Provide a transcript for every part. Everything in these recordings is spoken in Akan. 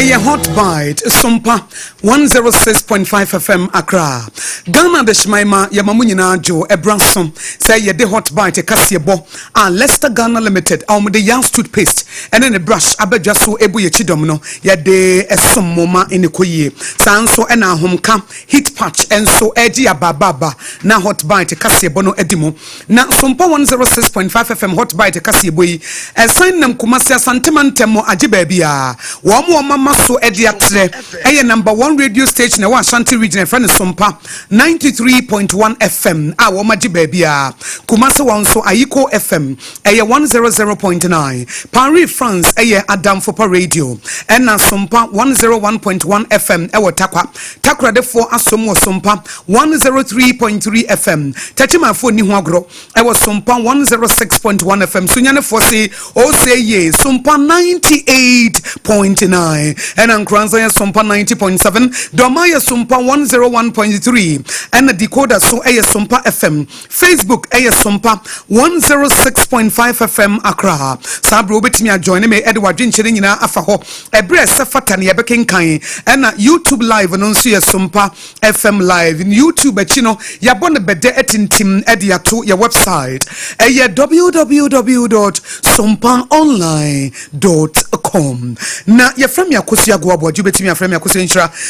A hot bite, Sompa 106.5 FM Accra. Ghana de Shmaima, Yamamunina Jo, Ebranson, say ye de hot bite, a Kaakyire, and Leicester Ghana Limited, the young toothpaste, and then a brush, Abejaso, Ebu Yechidomino, ye de a some moma in the Koye, Sanso and a home camp, heat patch, and so Eddie Ababa, na hot bite, a Kaakyire no Edimo, na Sompa 106.5 FM hot bite, a Kaakyire, a sign them Kumasia Santimantemo Ajibebia, Wamo Maso Ediatre, a number one radio station in Ashanti region, friend of Sompa 93.1 FM, our Majibebia, Kumasa Wanso Aiko FM, a 100.9, Paris, France, a Adam Fopa radio, and na Sompa 101.1 FM, our Takra de for Asomo Sompa 103.3 FM, Tachima for Nihuagro, I was Sompa 106.1 FM, Sunyana Fosi, O say ye, Sompa 98.9. And Ankranza Sompa 90.7, Domaya Sompa 101.3, and the decoder so a Sompa FM, Facebook a Sompa 106.5 FM Accra. Sabro betimia join me Edward Jinchering in Afaho, a breast Fatani Abekin Kai, and YouTube live and also Sompa FM live in YouTube Chino, Yabona Bede etin Tim Edia to your website, a www.sompaonline.com. Na ya from ya Akosua Guabo, you bet me a frame Akosua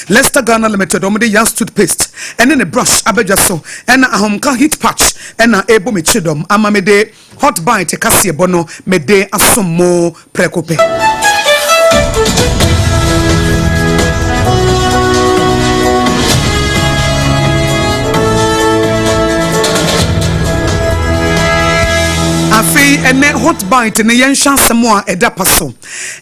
Leicester Ghana Limited, the young toothpaste, and then a brush, Abejaso, and a homeka heat patch, and a ebo michidom, amamede, hot bite, a Kaakyire bono, mede asomo precope. Afi ene hot bite ne yensha semwa edapaso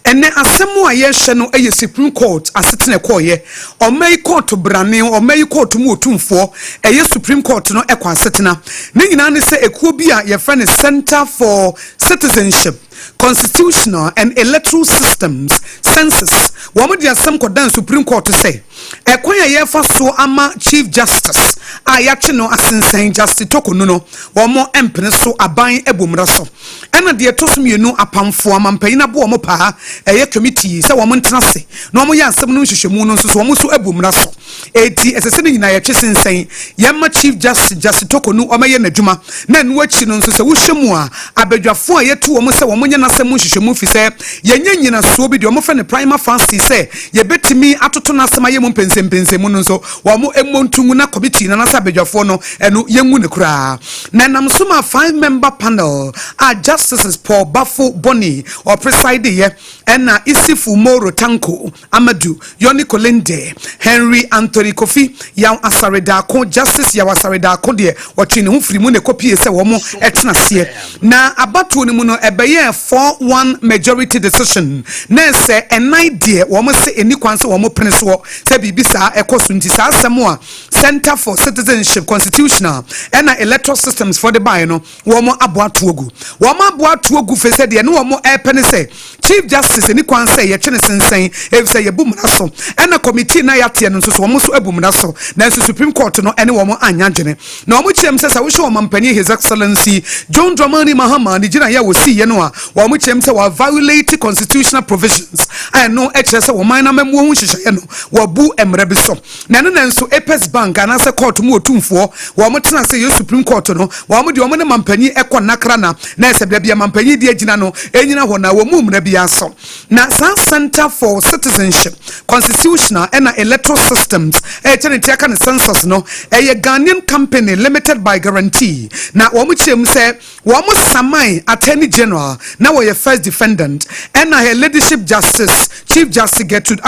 ene asemwa yehye no eye Supreme Court asetene koye omei court brane omei court mu otumfo eye Supreme Court no ekwa asetena ne nyina ne se ekuo bi a ye friend Center for Citizenship, Constitutional and Electoral Systems Census womo dia sem kodan Supreme Court say ekwan ye fa so ama Chief Justice ayache no asensan Justice Tokono no womo empene so aban ebomra so ena de tosmienu apamfo amampanyina bo womo pa eye committee se womo ntena se no womo ya asem no hwehwemu no so womo so ebomra so eti esese ne nyina ya twesensan yema Chief Justice Tokono omaye nadwuma na enu achi no so se wohwemu a abadwafo a yetu womo se womo nya nasem hwehwemu fi se yenye nyina so bi de womo fa ne prima fancy se ye betimi atoto nasem aye mo mpensempensemu no so womo emontungu na committee na nasa abadwafo no enu yengu ne kura na namsoma 5-member panel are Justices Paul Bafo Boni or preside ye and Isifu Moro Tanko Amadou Yoni Kolende Henry Anthony Kofi Yaw Asaredako Justice Yaw Asaredako de watching who free mune copy se womo etna sie na abatu ni muno ebeye 4-1 majority decision na se enide womo se eni kwanse womo prenso se bibisa ekosunti sa asemo Center for Citizenship, Constitutional and Electoral Systems for the Bino womo aboatuogu wama aboatuogu fe se de no womo epene se Chief Justice ni kwan se ye twene sensen e se ye bumra so and committee na yate no so womo so ebumra so na Supreme Court no ene womo anyadwene na womo chem se wo hwe mampani His Excellency John Dramani Mahama ni gina ya wo si ye no a womo chem se wa violate constitutional provisions and no eche se wo man na memu hu hwehwe no wo bu emre bi so na no nso Apes Bank ana se court mu otumfo womo tena se ye Supreme Court no womo de womo ne mampani ekonnakra na ese bia mampani de agina no enyina ho na wo mu mra bia so na Center for Citizenship, Constitutional and Electoral Systems aka ne census no a Ghanaian company limited by guarantee na womo chem se womo samai Attorney General na wo ye first defendant and na her leadership justice Chief Justice Gertrude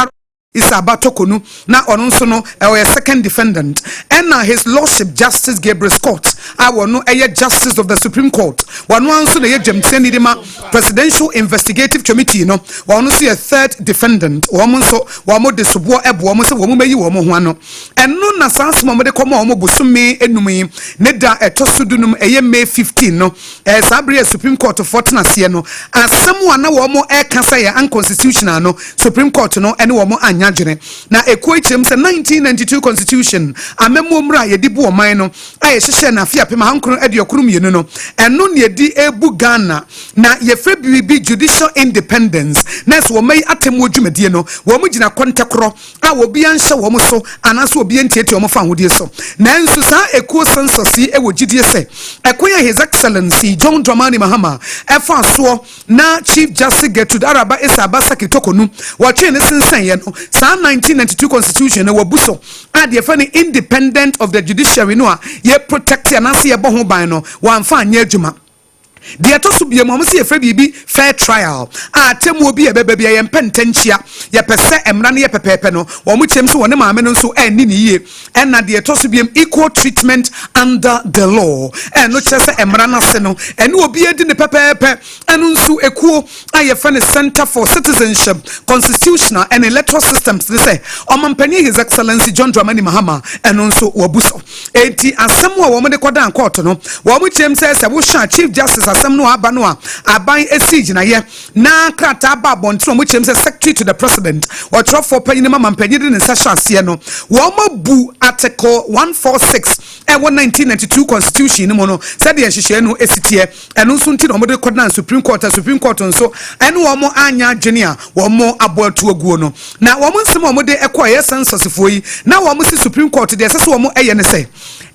Isaba Tokono na onunso no a second defendant and now His Lordship Justice Gabriel Scott I will no a Justice of the Supreme Court one so the Jemseni Dima Presidential Investigative Committee no one see a third defendant one so one more the subo ebo one so one meyi one ho and no na sans mo de komo omo bosumi enumi ne da etosudunum eye May 15 no Sabria Supreme Court of Fortnase no asem wana wo mo e kasa ya unconstitutional no Supreme Court no ene wo mo na ekuichem se 1992 constitution amem asɛm omra ye di bu oman no aye hyehye na afia pema hankron aduokuru mienu no eno ne di ebu Ghana na ye frɛ bibi judicial independence na so mai atemu dwumadie no wo mu gina kontekro a obi anhye wo mu so anaso obi entieti wo mu fa hodie so na nso sa ekuo census yi e wo gidie se ekoya his excellency John Dramani Mahama efa so na Chief Justice Gertrude Araba Isabasa Kitokonu wo twe ne sensan ye no sa 1992 constitution na wabuso ade ye fa ne independent of the judiciary no a ye protect anase ye bo ho ban no wamfa anya adwuma de to so bia mo se ye fra bibi fair trial a temu obi ye beba bia ye mpentanchia ye pese emra ne ye pepepe no wo mu chem so woni maame no so ani ne yie na de to so bia equal treatment under the law no chese emra na se no ene obi edi ne pepepe enu nso ekuo a ye fa ne Center for Citizenship, Constitutional and Electoral Systems they say omampani His Excellency John Dramani Mahama enu nso wabuso enti asem a wo mo de kodan court no wo mu chem se wo sha Chief Justice asem no aba no a aban esige na ye na krata aba bontro mo chem se secretary to the president or tro for panyin mama mpanyin de nsa hwase no wo mabu article 146 e 1992 constitution no no said de hwehwe no esitie eno nso nti no mo de kodan Supreme Court nso eno wo mo anya adwene a wo mo aboatu aguo no na wo mo nsem wo de ekoye census foyi na wo mo si Supreme Court de sese wo mo eye ne se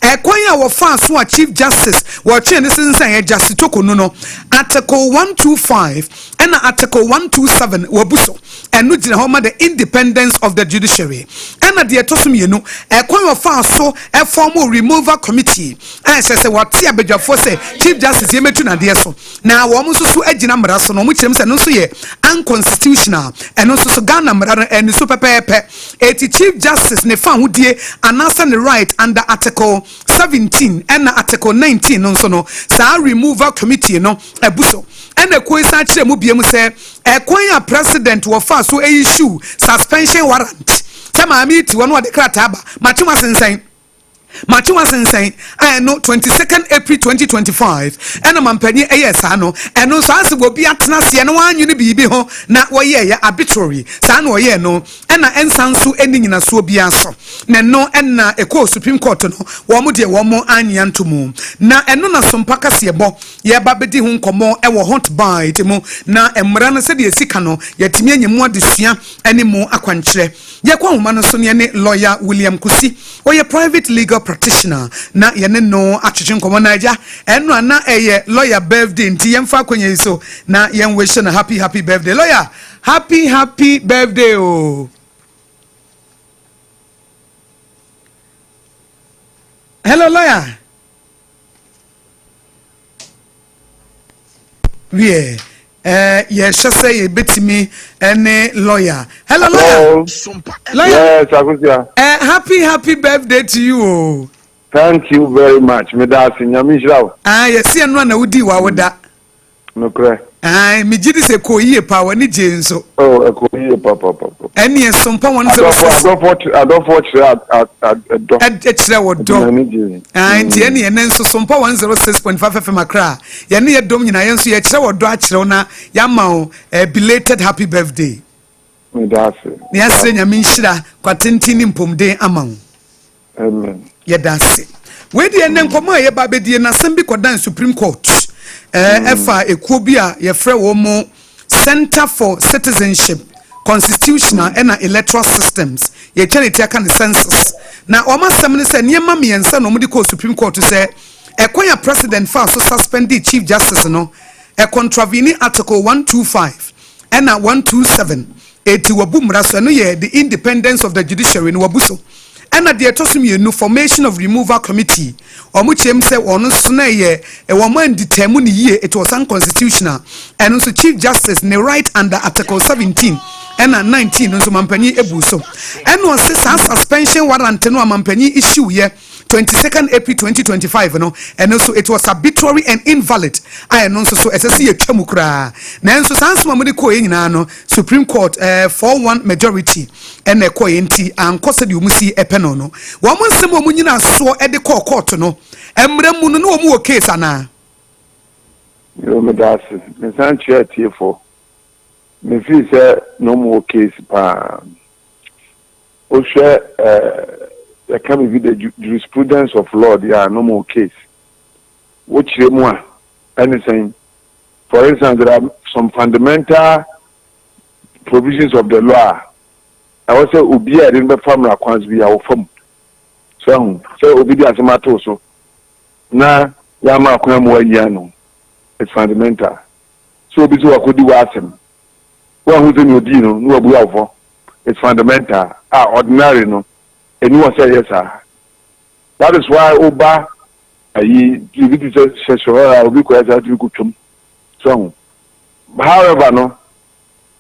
ekoya wo fa so a Chief Justice wo twe ne sensan ye Justice Tokonu no article 125 and article 127 wabuso enu gina ho ma the independence of the judiciary and the etosum yenu ekoya wo fa so e form removal committee se what ya bedwafo se Chief Justice ye metu na de so na wo mo so agina mra so no mo kyerem se no so ye unconstitutional eno so Ghana mra enu so pepepe eti Chief Justice ne fa hodie anasa ne right under article 17 and article 19 no so no sa removal committee no ebuso ene koisa kire mu biem se ekwan ya president wo fa so issue suspension warrant se ma mi ti wono de krata aba matuma sensan no 22nd April 2025 ena mampani ayesa no eno so ase go bi atena se no anwene bibi ho na wo ye ya arbitrary sa na wo ye no ena ensanso eni nyina so bi aso na no ena eko Supreme Court no wo mo de wo mo anya ntomu na eno na sompa kase bo ye ba bedi ho nkomo e wo hot bite mu na emra no se de esika no yatimi anyemu adesua ene mu akwankyere ye kwa homa no so ne lawyer William Kusi oye private legal practitioner na yene no atwetwe nkomo na aja eno ana eye lawyer birthday nti yemfa kwenye so na yen wish na happy birthday lawyer happy birthday oh hello lawyer yes say ye betimi any lawyer hello lawyer yes Akosua happy birthday to you oh. Thank you very much me da sinyamishrawo yes eno na wudi wa woda no kre me gidi se ko yie pa woni je nso ko yie papa eni Sompa 106 I don't watch that kire wodo nti eni ene nso Sompa 106.5 FM akra ye ne yedom nyina ye nso ye kire wodo a kire na ya ma belated happy birthday me da se ne asre nyame nhira kwatentini mpomden amawo amen ye da se we de ene nkomo ye ba bedie na sembi kodan Supreme Court efa ekuo bi a ye frɛ wo mo Center for Citizenship, Constitutional and Electoral Systems ye charity aka ne census na o masem ne se niema miensa no mo de ko Supreme Court se ekwan ya president fa so suspend the Chief Justice no e contravene article 125 and 127 eti wabu mra so no ye the independence of the judiciary no wabuso and at the etosum ye no formation of removal committee omu chem se ono so na ye e wo man determine ye it was unconstitutional and also Chief Justice ne right under article 17 and 19 nso mampani ebuso and was suspension warrant no mampani issue ye 22nd April 2025 no and also it was arbitrary and invalid I no so SS ye twam kra na nso sansoma mo de ko nyina no Supreme Court 4-1 majority and ko enti ankose de omusi epeno no wo mo nsem omu nyina so e de court no emra mu no no omu o case ana yo me das me san tie for me fi say no mo case pa o hwe there can be the jurisprudence of law. There are no more case. Which more anything. For instance, there are some fundamental provisions of the law. I would say Ubia didn't be family accounts be our form. So Ubidi as a matter so. Now Yama Kwamo it's fundamental. So Bizu Akudi Wasem. One who's in your dino, no Abuavo. It's fundamental. Ordinary no. And you will say yes, sir. That is why Oba you get to say sure we could have you could so however no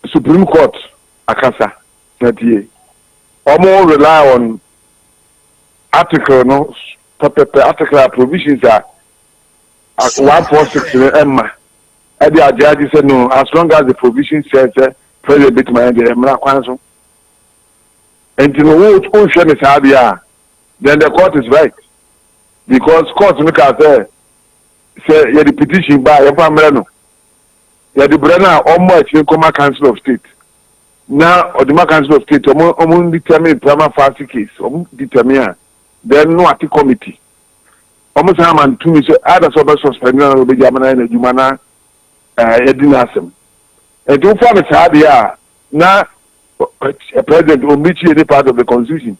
Supreme Court Akasa that ye or more rely on article no article provisions are 146 Emma. And the judge said no, as long as the provision says president bit my the and you know who should is then the court is right. Because court look at say the petition by your family no. The Brenner almost in Coma Council of State. Now or the Council of State determine prima facie case, determine then no at committee. Almost a man to me so other sober suspended will be Jamana and Jumana Edinasem. And do for the Sadia now a president will meet any part of the constitution.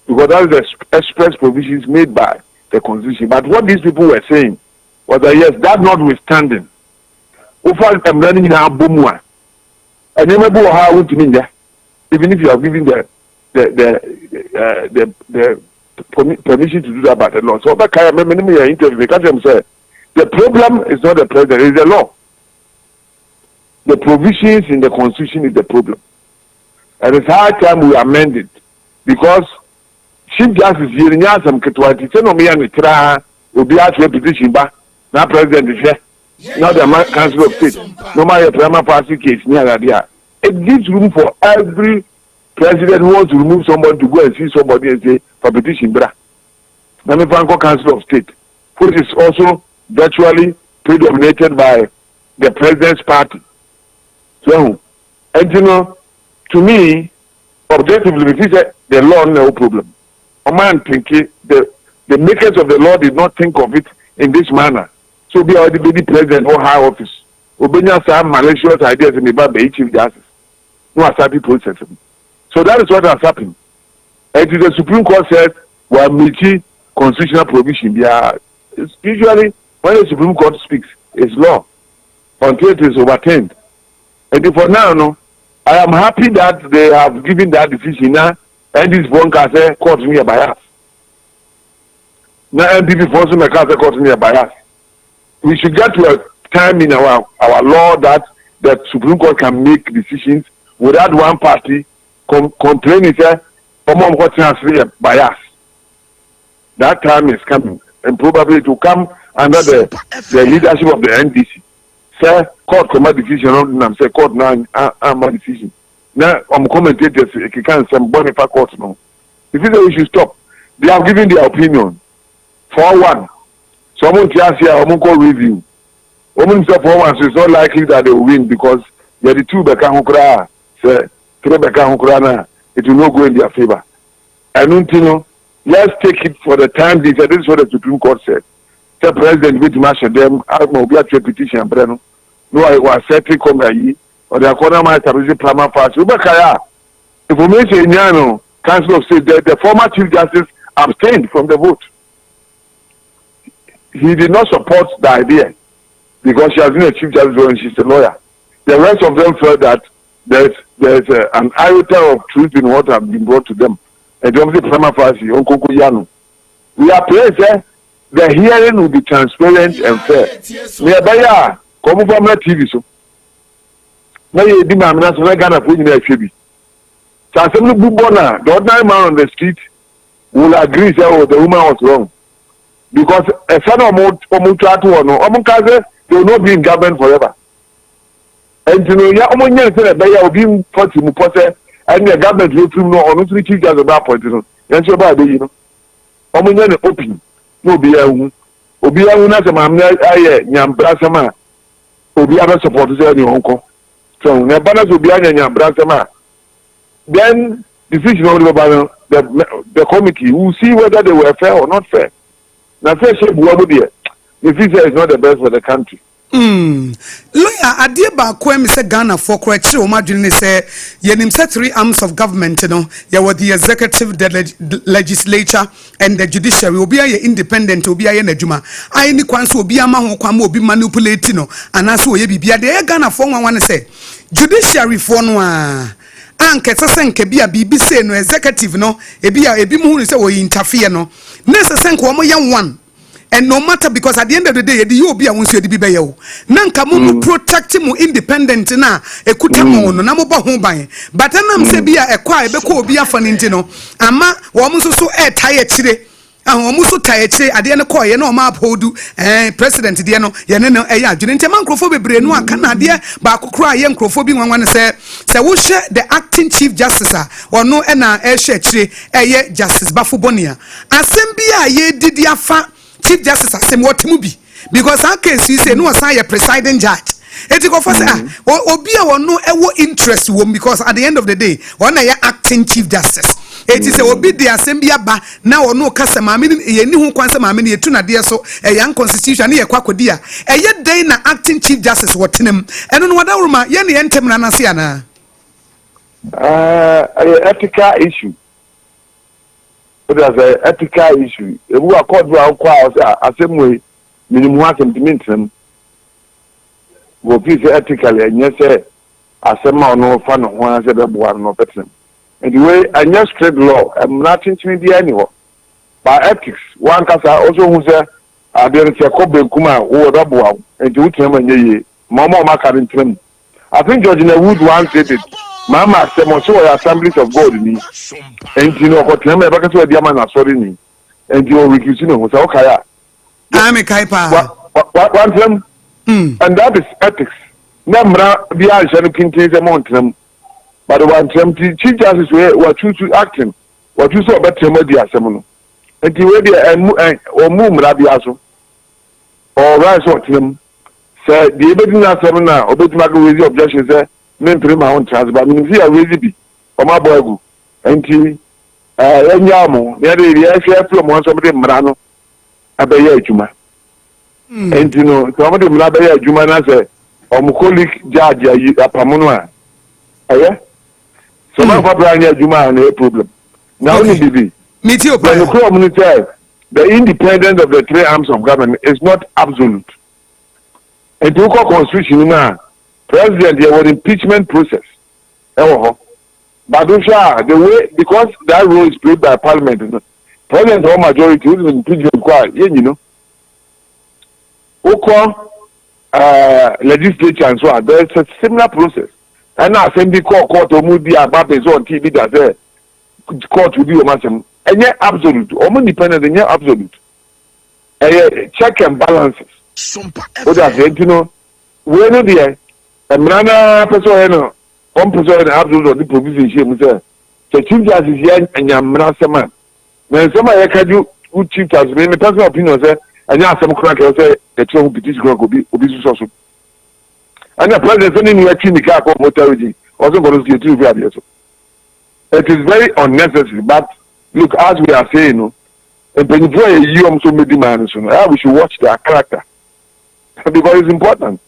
Because that is the express provisions made by the constitution. But what these people were saying was that yes, that notwithstanding, I'm running now Bumwa. And never go how to mean that. Even if you are giving the permission to do that by the law. So that kind of interview because I'm saying the problem is not the president, it's the law. The provisions in the constitution is the problem. And it's high time we amend it because Chief Justice here in Yasam Ketwati, no me and Tra will be at repetition back. Now President is here. Now the Council of State. No matter prima facie case near that. It gives room for every president who wants to remove somebody to go and see somebody and say for petition bra. Now me Franco Council of State, which is also virtually predominated by the president's party. So, and you know, to me, objectively, the law no problem. A man thinking the makers of the law did not think of it in this manner. So be already be the president or high office. Obenya some malicious ideas in the Baba Chief Justice. No assembly process. So that is what has happened. And the Supreme Court said we are making constitutional provision. Usually when the Supreme Court speaks, it's law until it is overturned. And for now, no, I am happy that they have given that decision now. And this bunker say court near bias. Now MPP forces me to court near bias. We should get to a time in our law that the Supreme Court can make decisions without one party complaining say among what has bias. That time is coming, and probably it will come under the leadership of the NDC. Say court command decision on them. Say court now my decision. Now, commentators can somebody for court now. If you say we should stop, they have given their opinion. For one, someone just here, someone call review. Women say for one, so it's not likely that they will win because they are the two Beka Hukra, say, three Beka Hukrana, it will not go in their favor. I don't know, let's take it for the time. This is what the Supreme Court said. The president will match them, I will be a petition, Breno. No, I was setting come here. Or the corner might have a prima facie. Information in Yano, Council of State, the former Chief Justice abstained from the vote. He did not support the idea because she has been a Chief Justice and she's a lawyer. The rest of them felt that there's an iota of truth in what has been brought to them. And the prima facie, we are praying the hearing will be transparent and fair. Nearby, come from my TV so. Now you demand me so Ghana for you be. So assembly the ordinary man on the street will agree say the woman was wrong. Because a son of Omutratu or no, they will not be in government forever. And you know, Omunya said that you will be 40 Mupose and the government will through no on 3 teachers about point. And so by you know. Omunya open. No be a Obiana Mamma Nyambrasama. Obiana supporters in your uncle. So, Nabanas will be a Brasama. Then, decision on the the committee will see whether they were fair or not fair. Now, fair shape, the visa is not the best for the country. Lawyer, adie ba ko em say Ghana for correct o madwene say yenim say 3 arms of government no ye were the executive, the legislature and the judiciary obi aye independent obi aye nadwuma ai ni kwan so obi ama ho kwan ma obi manipulate no anase oye bibia de Ghana for wan say judiciary for no anke sesenke bia bibi say no executive no ebi mu hu say o interfere no na sesenke o mo ye one. And no matter, because at the end of the day, you be a once you be by you. Nanka mu protect mu independent na ekuta mo no na mo ba ho ban. But anam se bia ekwa ebeko obi afanintino. Ama wo mo so tie chire. Wo mo so tie chire ade ne koye na o ma uphold president de no ye ne no eya adwene ntem ankrofo bebre no aka na ade ba kokoro aye nkrofo bi nwanwan se wo hye the acting chief justice ono e na e hye chire eye justice Bafobonia. Asem bia ye didi afa Chief Justice asem what mu bi because our case you say no assign a presiding judge eti go for say obi a wono ewo interest wom because at the end of the day one na acting Chief Justice eti say obi de asem bi aba na wono kasa maame ye ni ho kwanse maame ye tu na de so yan constitution na ye kwakodi a eye den na acting Chief Justice wotenem eno no wada wuruma ye ne yentem na nase ana ethical issue. There's an ethical issue. If we are called to our same way, minimum sentiment, will be ethically, and yes, ASIAMAH no fun of one said ABOAGYE no better. And the way I just trade law, I'm not teaching the anywhere. By ethics, one case also who said, there is a Kobe Kuma who ABOAGYE, and to him and ye, Mama Makarin Trim. I think George Wood once said it. Mama said, "Monsieur, Assemblies of God ni." And you know what? Remember, because we are diamond sorry ni. And you are recusing him. Was okay. I'm a kaipa. What them? And that is ethics. Namra biya shanu kinti ze montram. But one them Chief Justice were choose to acting. What you saw better mo dia semono. And you we dia or mum rabiaso. Or rise what them. Say the ebedina semina obetumago with the objection say men pray my own trans but me see a really be o ma boagu enti enyamo ne dey dey from one somebody mra no abeye adwuma enti no somebody mra abeye adwuma na say o mo colleague judge ayi apamono a aye so ma fa bra nya adwuma na problem now only bibi me too the independence of the 3 arms of government is not absolute. And to call constitution now, president there was impeachment process. But the way because that role is played by parliament, president or majority will impeach required, you know. Legislature and so on. There is a similar process. And now assembly court or movie about on TV that there court will be a maximum. And yet absolute, or independent and yet absolute. Check and balances. What I said, you know, when the Mrana person, one person absolute or the provision, the Chief Justice here and Yamna Sama. When somebody can do good Chief Justice, my personal opinion, say, and now some crack, say, the two petition will be social. And the president sending you a clinic of mortality, also going to get you very. It is very unnecessary, but look, as we are saying, no, and when you also made demands, we should watch their character. Because it's important.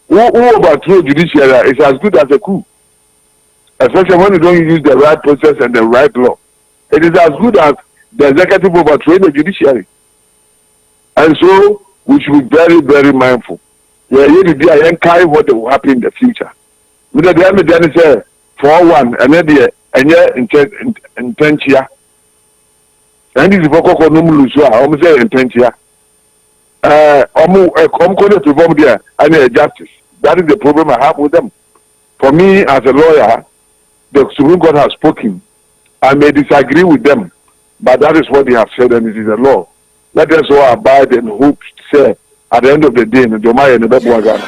Who overthrow judiciary is as good as a coup. Especially when you don't use the right process and the right law. It is as good as the executive overthrowing the judiciary. And so we should be very, very mindful. We are here to carry what will happen in the future. With the damage say for one and then intentia. And this is for Coco Numulusua, almost intentia. To perform there and justice. That is the problem I have with them. For me, as a lawyer, the Supreme Court has spoken. I may disagree with them, but that is what they have said, and it is a law. Let us all abide and hope, say, at the end of the day, the Jomai and the Bebuagana.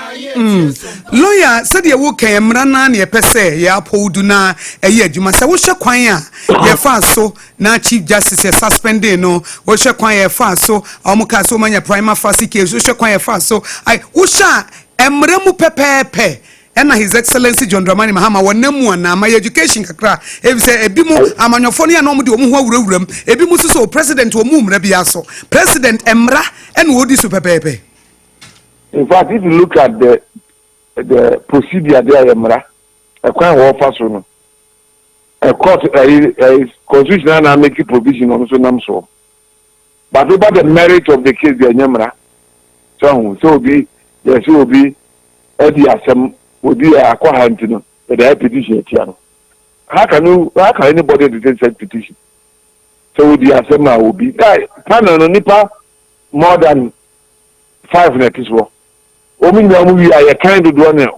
Lawyer said you woke a mrana near Pese, ya Poduna, a year, you must say, what's your choir? Your fast so, now Chief Justice suspended, no, what's your choir fast so, Omuka so many prima facie case, what's your choir fast so, I, Usha, Emremu Pepe, ena His Excellency John Dramani Mahama wonemu na my education kakra e say ebi mu amanyofo ne na omde omu ho awurawuram ebi mu so president omu mra bia so president emra ena wodi so pepepe. In fact, if you look at the procedure there emra e kwan wo fa so no a court constitutional na make provision on so nam so but about the merit of the case the emra so be yes will be edi asem odi akwa no the petition etiano how can anybody defend such petition so the asem will be panel no nipa more than 5 net is wo omi na mu wi aye kind do one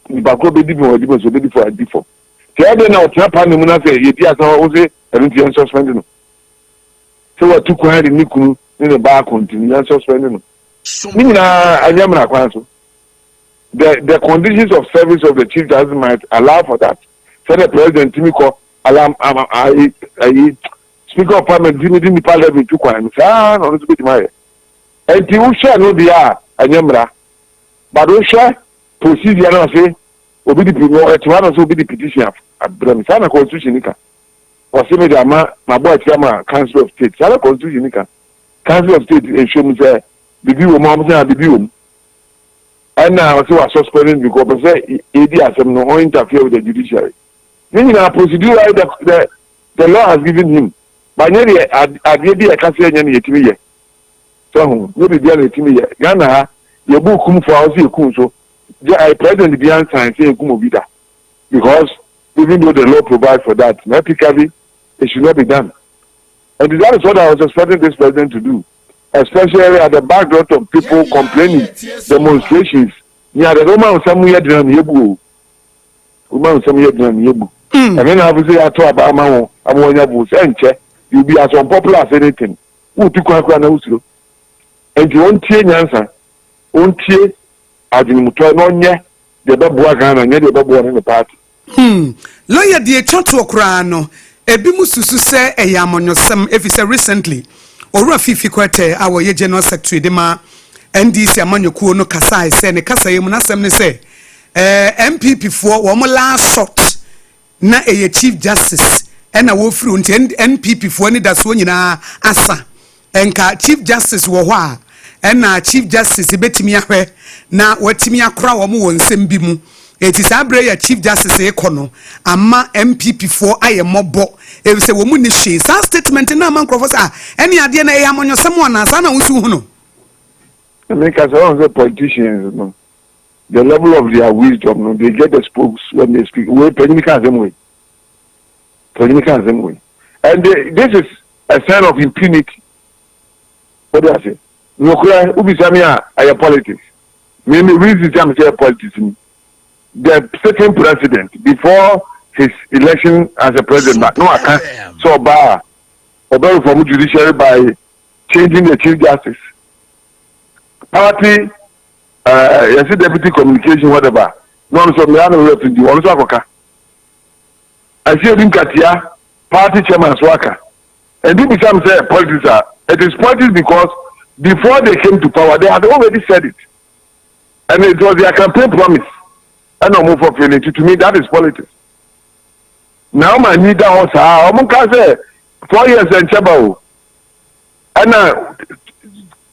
nipa ko be di mo so be di for before the na o tia panel mu na say ye di asem o say everything suspend no so what to kwari ni kunu ni the back continue suspend no Nina Ayamra Kwanso. The conditions of service of the chief justice might allow for that. So the president Timiko I speaker of parliament didn't parliament to Kwan. Ah, no, it's a bit my. And you shall know the Ayamra. But we shall procedure now say obi the people at one also be the petition at Bremisana Constitution. Or say my boy Council of State. Sana Constitution. Council of State and show me say bibi wo mom say bibi wo and now so was suspended because say edi asem no interfere with the judiciary. Meaning na procedure the law has given him but nyeri adie e kase nya na yetimi ye so no be dia na yetimi ye Ghana ha ye bu kum for house ye kum so president bi answer say kum obi da because even though the law provides for that typically it should not be done, and that is what I was expecting this president to do, especially at the backdrop of people complaining, demonstrations. Yeah, the Roman somewhere done yebu. Roman somewhere done yebu. And then I will say I talk about my own. I'm one yebu. Say, you be as unpopular as anything. Who to kwa na usro? And you won't hear answer. Won't hear as in mutual nonye. The babu Ghana, the babu in the party. Lawyer the choto krano. Ebi mususu se eyamonyosem efise recently. Ora fifi kwete awo ye general secretary de ma NDC amanyokuo no kasa se ne kasa ye munasem ne se MPP fo wo mo last shot na eye chief justice na wo firi unti NPP fo ni daso nyina asa enka chief justice wo ho a na chief justice betimi ahwe na watimi akora wo mo wonsem bi mu eti sabre ya chief justice ekono ama MPP fo aye mobo e se wo mu ni hwe sa statement na man professor eni ade na e amonyosem ona sa na wusu hu no make us all the politicians no the level of their wisdom no they get exposed when they speak we technical them way and this is a sign of impunity. What do I say? No cry ubisamia aya politics me reason jam say politics. The second president before his election as a president, but no, I can't. So, Obaapa from judiciary by changing the chief justice. Party, yes, deputy communication, whatever. No, so me anu refugee. One so akoka. I see him katia party chairman swaka, and this becomes politics. It is politics because before they came to power, they had already said it, and it was their campaign promise. I don't move for feeling to me that is politics. Now my need that was I'm can say 4 years and chabao. And now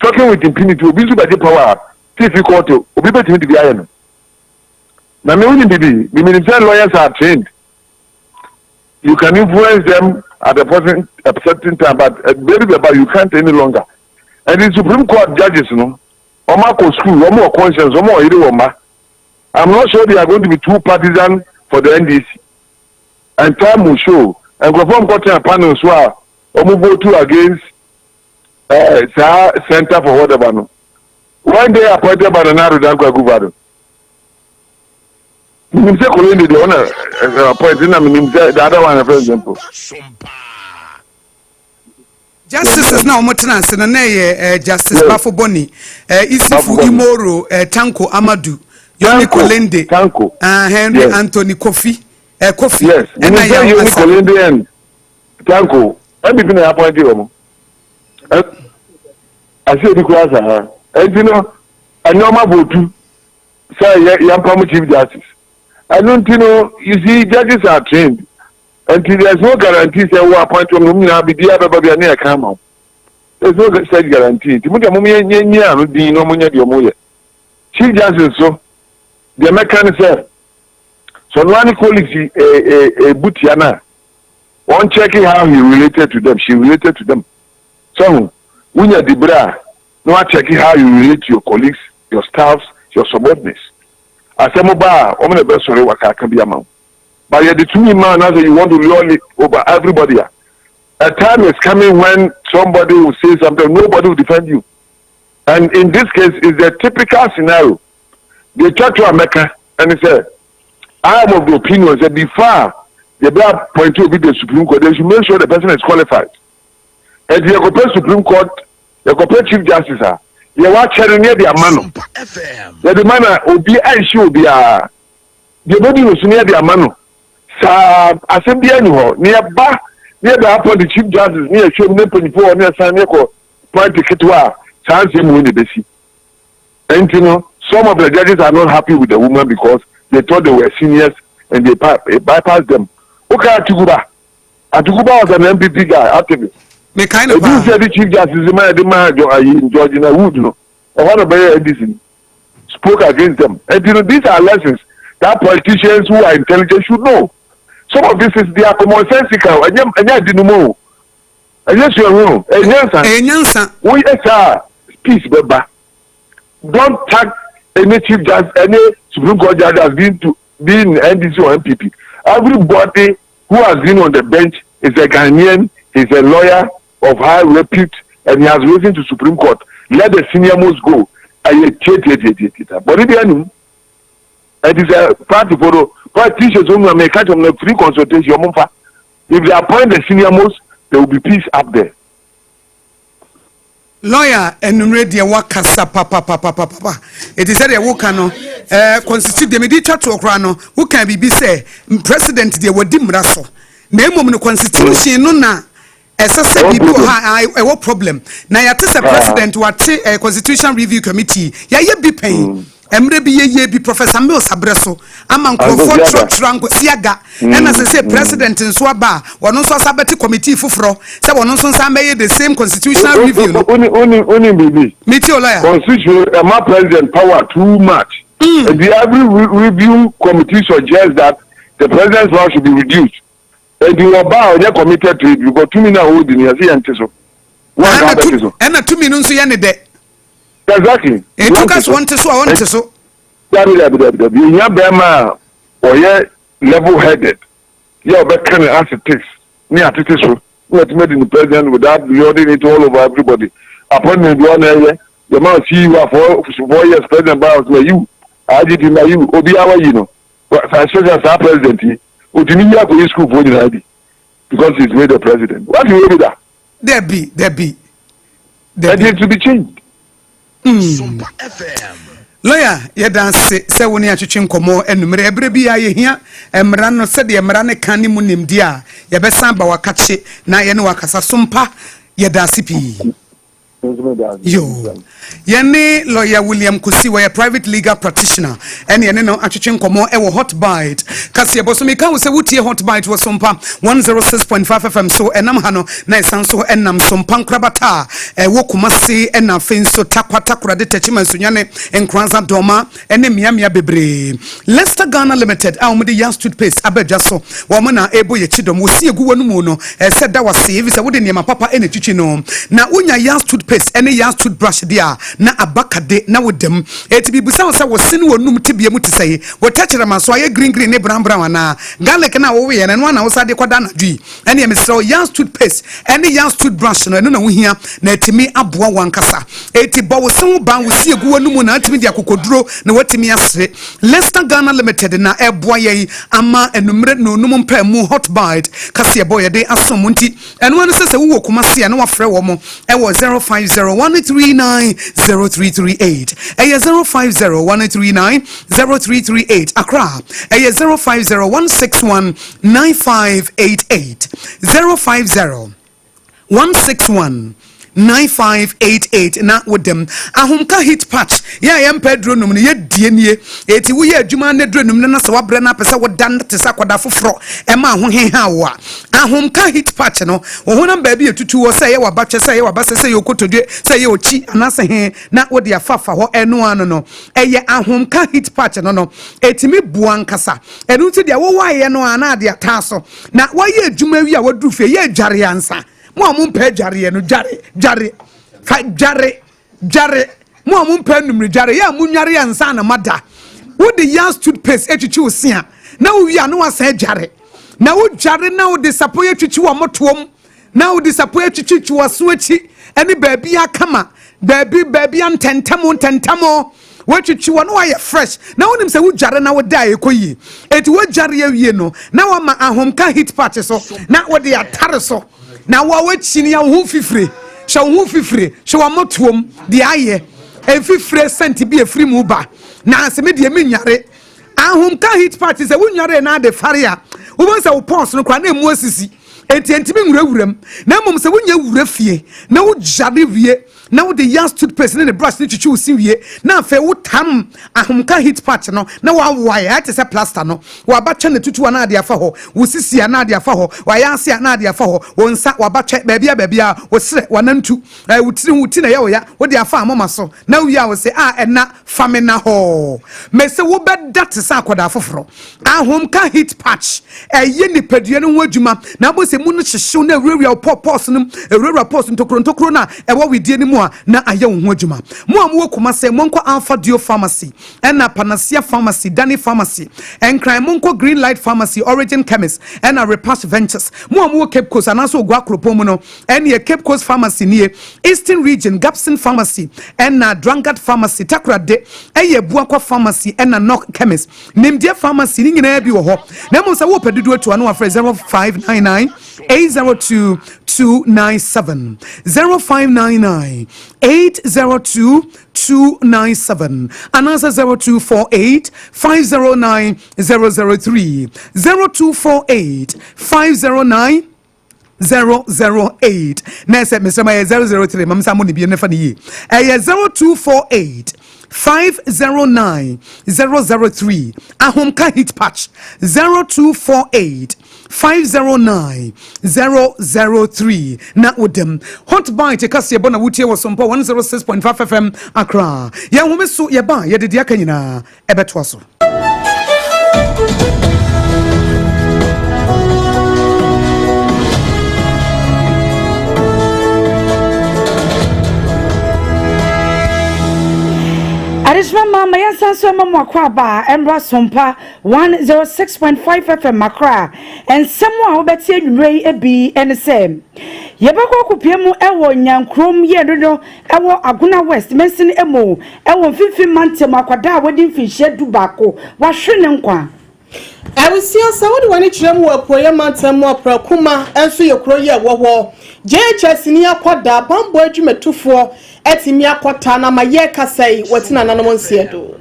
talking with impunity will be super power difficult to be better to be iron. Now me wouldn't be the minister lawyers are trained. You can influence them at a certain time, but you can't any longer. And the Supreme Court judges, you know, Omako school, more conscience, more Oma. I'm not sure they are going to be too partisan for the NDC. And time will show. And perform cutting a panel as well. Or move to against Center for whatever. No. When they appointed by the Naro Dankwa Guvado. Nimse Kolindi, the owner appointed the other one, for example. Justice is now Motinas and Justice Bafo Boni, Isifu Imoro, Tanko Amadou. Yoni Kolende, Tanko, Henry yes. Anthony Kofi, Kofi. Yes, and I say Yoni Kolende and Tanko. Everything I appointed him. I say the class, and you know, I know my vote. Say, Yampamu Chief Justice. I don't you see, judges are trained. Until there's no guarantee, say, oh, appoint to me, I'll be the other baby near come out. There's no such guarantee. Chief Justice, so the American said, so one colleague, a Butiana, one checking how he related to them, she related to them. So, when you're the bra, no one checking how you relate to your colleagues, your staffs, your subordinates. As a mobile, I'm the best sorry what can be amount. But you're the two man as you want to lord it over everybody. A time is coming when somebody will say something, nobody will defend you. And in this case, it's a typical scenario. They talk to America and they say, I am of the opinion that before the black point to be the Supreme Court, they should make sure the person is qualified. And the Supreme Court, the Chief Justice, you watch near the Amano. The man will be I should be the body was near the Amano. Sa assembly nearby near the Chief Justice near show me 24 near San Nico point to Kitwa, San Simon the Bessie. And some of the judges are not happy with the woman because they thought they were seniors and they bypassed them. Okay, Atuguba was an MPP guy, activist. Me kind of the Chief Justice, the man in Georgia Wood, no, or one of the spoke against them. And these are lessons that politicians who are intelligent should know. Some of this is their commonsensical, and I didn't know. And yes, you're wrong. And yes, we are peace, Baba. Don't tag any Chief Justice, any Supreme Court judge has been NDC or MPP. Everybody who has been on the bench is a Ghanaian, he's a lawyer of high repute, and he has risen to Supreme Court. Let the senior most go. But it is a party for politicians who may catch on the free consultation. If they appoint the senior most, there will be peace up there. Lawyer enumerate wakasa papa. It is said a wokano constitute the mediator to okrano who can be say president de wadim raso. Name no constitution no na SSA people ha problem. Na yate se president wate constitution review committee. Ya ye bi pen. Emre bi ye bi Professor Mills Abreso aman comfort trango siaga and as I say president nso aba wono nso sabati committee fufro say wono nso sambe the same constitutional review only bibi meet your lawyer constitution my president power too much and the every review committee suggests that the president's power should be reduced and you are they committed to it you got 2 minutes holding here see antiso and a 2 minutes so yane de exactly. It took us one to so. You Bema or level-headed. Yeah, but can ask it takes. Near to so. Let me in the president without loading it all over everybody. Appointment one area. The man see you for 4 years president about where you. I did in you. Obiawa, you know. But I said as our president, Udiniya for school for the ID because he's made the president. What do you do that? There be. That needs to be changed. Sompa FM. Lawyer, ye dance se woni atwetwe nkomo enumere ebre bia ye hia emra no se de emra ne kan ni mu nimdia ye besan ba wakache na ye ne wakasa sompa ye dance pi yo yene lawyer William Kusi we private legal practitioner ene yene no atwetwe nkomo e wo hot bite kasi ye boso me kan wo se wutie hot bite wo sompa 106.5 FM so enam ha no na esan so enam sompa nkrabata wo kumase ena fenso takwata kurade tachima sunyane enkranza doma ene miamia bebre Leicester Ghana Limited awmde yas toothpaste abadwa so wo mo na ebo ye chidom wo sie gu wonu mu no se da wase evi se wo de niam papa ene twitwi no na unya yas toothpaste ene yas toothbrush dia na abakade na wodem etibi busa wo se wo sene wonum tibie mu tisai wo tachere maso aye green ne brown na garlic na wo we ye na no na wo sade kwada na dwi ene ye mesro yas toothpaste ene yas toothbrush no na wo hia na etimi aboa wankasa etibo wo se wo ban wo sie gu wonu mu na etimi dia kokoduro na watimi asre Leicester Ghana Limited na eboa ye ama enumre no num mpa mu hot bite kase ye boy de asomunti eno anu se wo kumase na wafre wo mo e wo 0501390338 eye 0501390338 Accra eye 0501619588 050 161 9588 na wodem ahomka hit patch ya yam pedro num ne yedie nie eti wo ye adwuma ne dro num ne na se wabre na pese wodan te sa kwada foforo e ma ho henha wo a ahomka hit patch no wo honam ba bi etutu wo se ye wabatwe se ye wabase se ye okotodwe se ye ochi anase he na wode afafa ho eno ano no eye ahomka hit patch no etimi buankasa enu ti de wo waye no ana de ataso na wo ye adwuma wi a wodru fe ye dware ansa mo amum pe dware no dware mo amum pe numre dware ya munware ansa na mada wo de yas toothpaste etwitwi osia na wo wi anu asa dware na wo dware na wo disappoint etwitwi wo motom na wo disappoint etwitwi wo so achi ene baabi akama baabi antentamo wetwitwi wo no aye fresh na wonim se wo dware na wo da ekoyi eti wo dware ya wie no na wo ma ahomka hit patch so na wo de atare so na wo wachini ya wo fifire hwe wo motom de aye efifire senti bi efiri mu ba na se me de menyare ahomka hit patch se wo nyare na de faria wo bon se wo pons no kwa na emu asisi enti mi nwurawuram na mom se wo nya wura fie na wo jare wie na wo de yas toothpaste ne brush ne twitwi osi wie na afa wo tam ahomka hit patch no na wa waye ate se plaster no wa batwa ne tutu na ade afa ho wo sisi na ade afa ho wa yanse na ade afa ho wo nsa wa batwa baabia wo sere wanantu wuti na ya wo de afa amoma so na wi a wo se ena famina ho me se wo beda te sa akoda afoforo ahomka hit patch eye ni padua no ho adwuma na bo se mu no hyehyew na ewurawura popos no ewurawura post ntokro na ewo widie ni mu na aye wo ho adwuma mu amwo kuma se monko Alpha Dio Pharmacy ena Panacea Pharmacy Dani Pharmacy enkran monko Green Light Pharmacy Origin Chemist ena Repast Ventures mu amwo Cape Coast anaso ogwa kropom no ena Cape Coast Pharmacy nie Eastern Region Gapson Pharmacy ena Drangard Pharmacy Takrade eye Buakwa Pharmacy ena Nok Chemist Nimdia Pharmacy ni nyina bi wo ho na mo se wo pedudu atu anu afre 0599 802 297 0599 802 297 and answer 0248 509 003 0248 509 008 Nese Mr. Maya 003 Mamsa Muni be nefa ni 0248 509 003 ahomka hit patch 0248 509 003 na udem hot bite kase bona wutie wo Sompa 106.5 FM Accra ya homeso ye ba ye de aka nyina ebeto so Arishma mama yansanso mama akwaba embra Sompa 106.5 FM Accra and someone obeti enwrei ebi ensem yebakwa kupiemu ewo nyankrom yedodo ewo Aguna West mensin emo ewo fifi mantem akwada wodi mfinhye dubako wahwe ne nkwa awusia sawodi wani chiremu apoye mantem aprakuma enso yekroye wowo JHS ni akwada bambo adwumetufo etimi akwata na maye kasai watina nanom nsiedo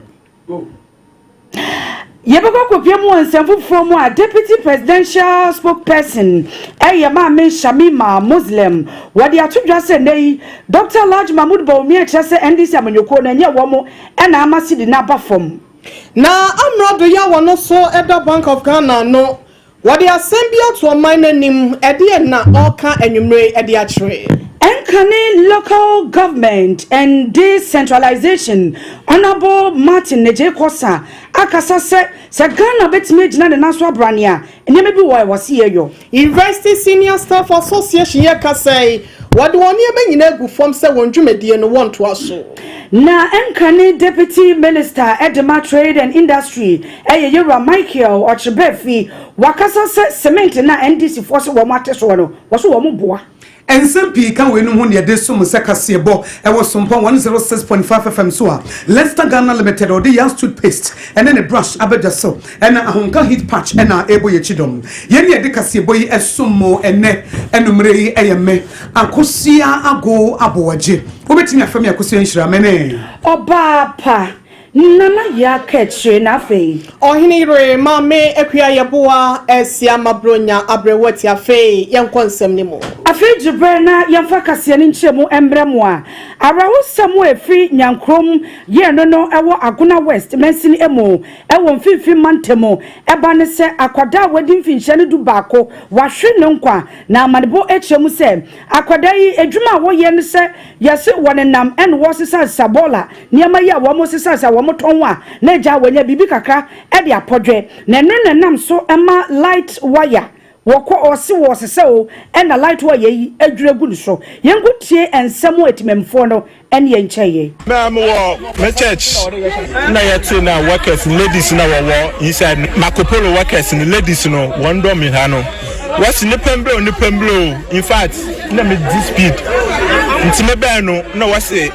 yebakwa kupiemu nsemfu from a deputy presidential spokesperson eyema me Shamima Muslim wadi atudwa se nei Dr. Lodge Mahmoud Bawumia chese NDC amanyoko na nye womo ena amasidi na bafom na amrado ya wono so Eda Bank of Ghana no wadi asembia to nim ede na oka enwumre ede achre Enkane local government and decentralization Honorable Martin Nejekosa akasa se Ghana betime gina de naso abrania enyeme bi wo wose yeyo University Senior Staff Association yakasai wadi woni ebe nyina egu form se wondwumedie no wonto aso na Enkane Deputy Minister Edema Trade and Industry Yera Michael Ochebefi wakasa se cement na NDC force wo mateso no wo so wo boa Ensempi ka we no ho ne de so mu sekase bo e wo Sompa 106.5 FM so a Leicester Ghana Limited or the Yas toothpaste and then a brush abeja so and ahonka hit patch and ABOAGYE chidom ye ne de kase bo yi esomo ene enumre yi eyeme Akosua ABOAGYE obetimi afam Akosua nhira mene Obaapa nana ya kechire na fe Oheneyere mame ekuya YEBOAH ASIAMAH bronya abrewati afe yankonsem ni mo afi jibre na yamfa kase ni nchemu embremu a arawosemu efi nyankrom ye no ewo Aguna West mensini emo ewo mfimfim mantemo eba ne se akwada wadi mfinhye ne du baako wahwe ne nkwa na amanebo echemu se akwada yi edwuma wo ye ne se yese wonenam en wo sesa sabola niama yi a wo mo sesa sa wo mo tonwa na eja wanya bibi kakra e de apodwe na eno nam so ema light wire woko osi wo sese o na light wire yi adwure gu so yengutie ensemo etimemfo no ene yencheye na me church na yet na workers ladies na wo inside Makopolo workers and ladies no one do me ha no what's ni pembro in fact na me dispute ntime be no na wase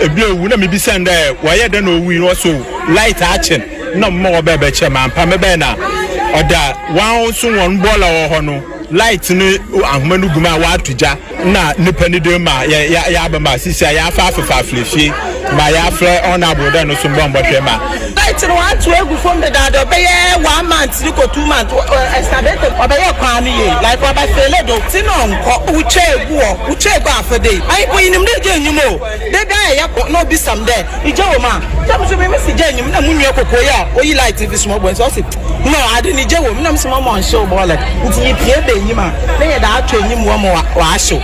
ebiewu na me bi send why da no wi no so light action na mo be be chema pa me be na oda wan so won bola wo ho no light ni ahomanu guma wa atuja na nipa ni de ma ya ba ma sisi ya fa flefie ma ya fre honorable da no so mbombo hwema light no wa to egu from the dad obey 1 month ni ko 2 months establishment obey kwani ye like oba fele do ti no nko uche egu afede ai ko yinim de jenyumo de da ya no be some there ije wo ma tamu so me si jenyum na munye kokoya oyi light fi small boy so no ade ni je wo me na small man show ball nti ye pie be nyima na ye da atwa nyim wo mo wa show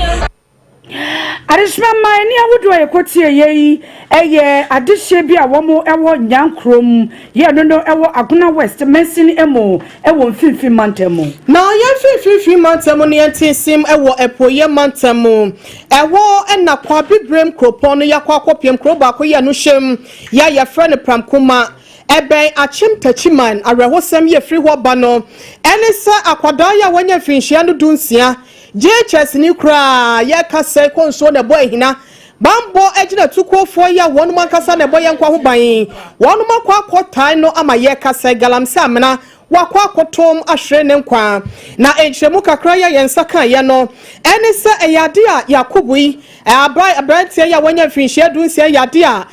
Arishma mani awudu ekotie yeyi eye adihye bi a womo ewo nyankrom ye no ewo Aguna West mensini emo ewo mfimfim mantemo na ye mfimfim mantemo ne antisim ewo epoye mantemo ewo na kwa bibrem kropon no yakwa akopiem kroba akoye no hwem ya ye frene pramkoma ebe achim tachiman arehosem ye free ho ba no ene se akwada ya wanya finhia no dunsia JHS ni kra ye kase konso ne boy hina bambo ejina tukofo ya wonu mankasa ne boy yankwa ho ban wonu makwa akotan no ama ye kase galamse amena wakwa akotom ahwere ne nkwa na enhyemu kakra ya yensa kan ye no ene se eyade a yakobu yi abrantie ya wanya finhia dunsia yade a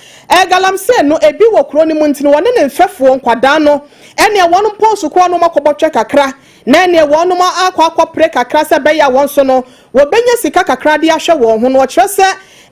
galamse no ebi wo kro ni muntini wone ne mfefo nkwada no ene wonu ponso ko no makobotwe kakra na ene wonu ma akwa pre kakra se be ya won so no wo benya sika kakra de ahwe won ho no kire se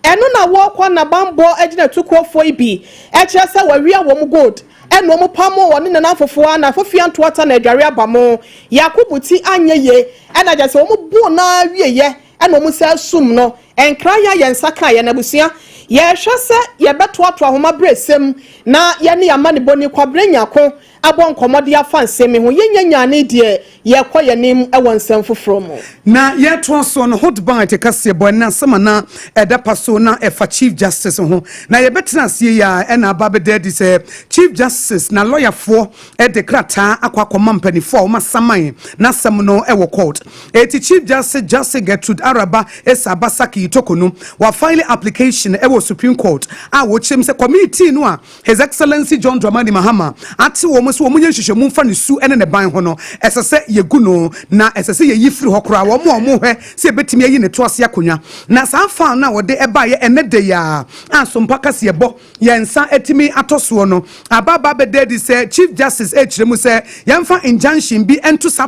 eno na wo kwa na bambo agina tukofo ibi kire se wa wia wo mu gold eno mu pamo wone na afofo na afofia ntoata na adware abamo yakubuti anyeye ena je se wo mu bu na wieye eno mu se sum no enkra ya yensa kan ya na busia ye hwese ye beto ahoma bresem na ye ne yamane boni kwabrenya ko abon komode afa nsemi ho yenya ne de ye koye nim ewon nsem foforo mu na ye to so no hot bite kase bo na sama na eda paso na efa chief justice ho na ye betena asie ya na ababe dedi se chief justice na lawyer for e de krata akwakoma mpanifo o masaman na sam no ewo court eti chief justice Gertrude Araba esabasaki itokonu wa file application ewo Supreme Court a wo chem se committee no a His Excellency John Dramani Mahama ati wo so wo munye hwehwemu mfa ne su ene ne ban ho no esese yegu no na esese ye yifiri hokora wo mo hwe se betimi ayi ne to ase akonya na sa fa na wo de eba ye ene de ya asompa kase yebo yensa etimi atoso no ababa be dedi se Chief Justice echiremu se yemfa injunction bi ento sa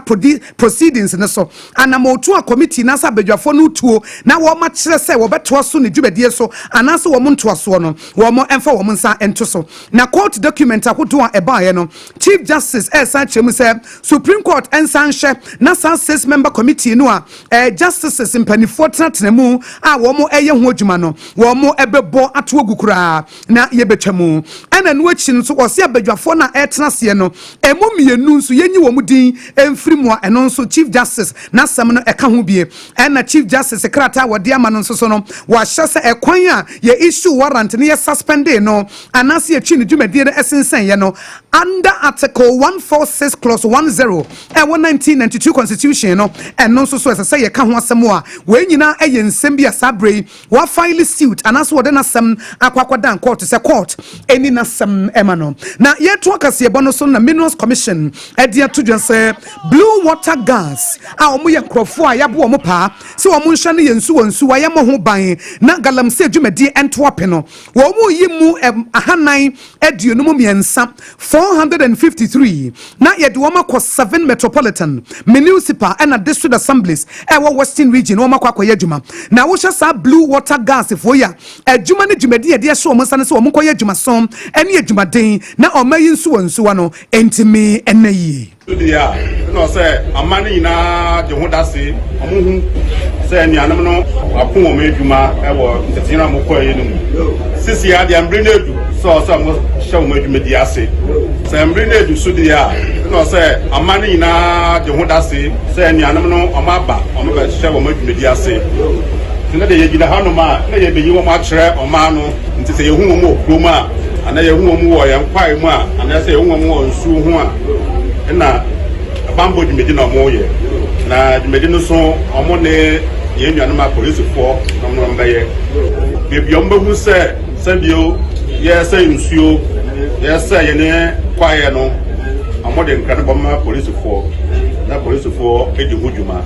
proceedings ne so anamotu a committee na sa bedwafo no tuo na wo ma kire se wo beto so ne dwubedie so anase wo mo nto so no wo mo emfa wo nsa ento so na court document akoto a eba ye no Chief Justice Esa Chemu say Supreme Court ensanhye na san 6-member committee no a justices impanifo tenatemu a wo mo eye ho adwuma no wo mo ebebo ato agukura na ye betwamu ana no achi nso wo se abadwafo na etenase no emu mienu nso yenyi wo mu din emfiri mu a eno nso Chief Justice na sam no eka ho bie na Chief Justice krata wode ama no nso so no wa hyese ekwan a ye issue warrant ne ye suspend no anase ye twi ne dwumadie no esensen ye no under article 146 clause 10 1992 constitution no eno so so say ye ka ho asem a we nyina eye nsem bi asabre wa file suit anaso wode na sem akwakwada court say court eni na sem emano na ye to akase ye bono so na minerals commission edia to dwan say blue water gas a omo ye krofo a yabo omo pa se omo nhwa ne ye nsu wa ye mo ho ban na galamse adwumadi ento apeno wo mu yimu ahanan aduonu mu miensa 453 na ye de woma ko 7 metropolitan municipal and district assemblies ewo western region woma kwa koye adwuma na wo hye sa blue water gas fo ya adwuma ne dwumadi ye de hye omo sane se omo koye adwuma som ene adwumaden na omayi nsuwa no entimi enayi dia no say amani na de ho dase omo hu say nianam no apon o medwuma ewo ntetina mo koye no sisi ya dia mbre na edu so mo hye mo medwumadi ase say mbre na edu so dia no say amani na de ho dase say nianam no omaba omo be hye mo medwumadi ase tena de yegida hanoma na ye beyi wo ma kire oma no nti say yehu mo okroma ana yehu mo wo ye kwai mu a ana say yehu mo nsu ho a na bambo di medina moye na di medina so omo ne ye nwanuma police for no mo mbaye bebi omba hu se bio ye se nsuo ye se ye ne kwaye no omo de nkran bomma police for na police for edi hujuma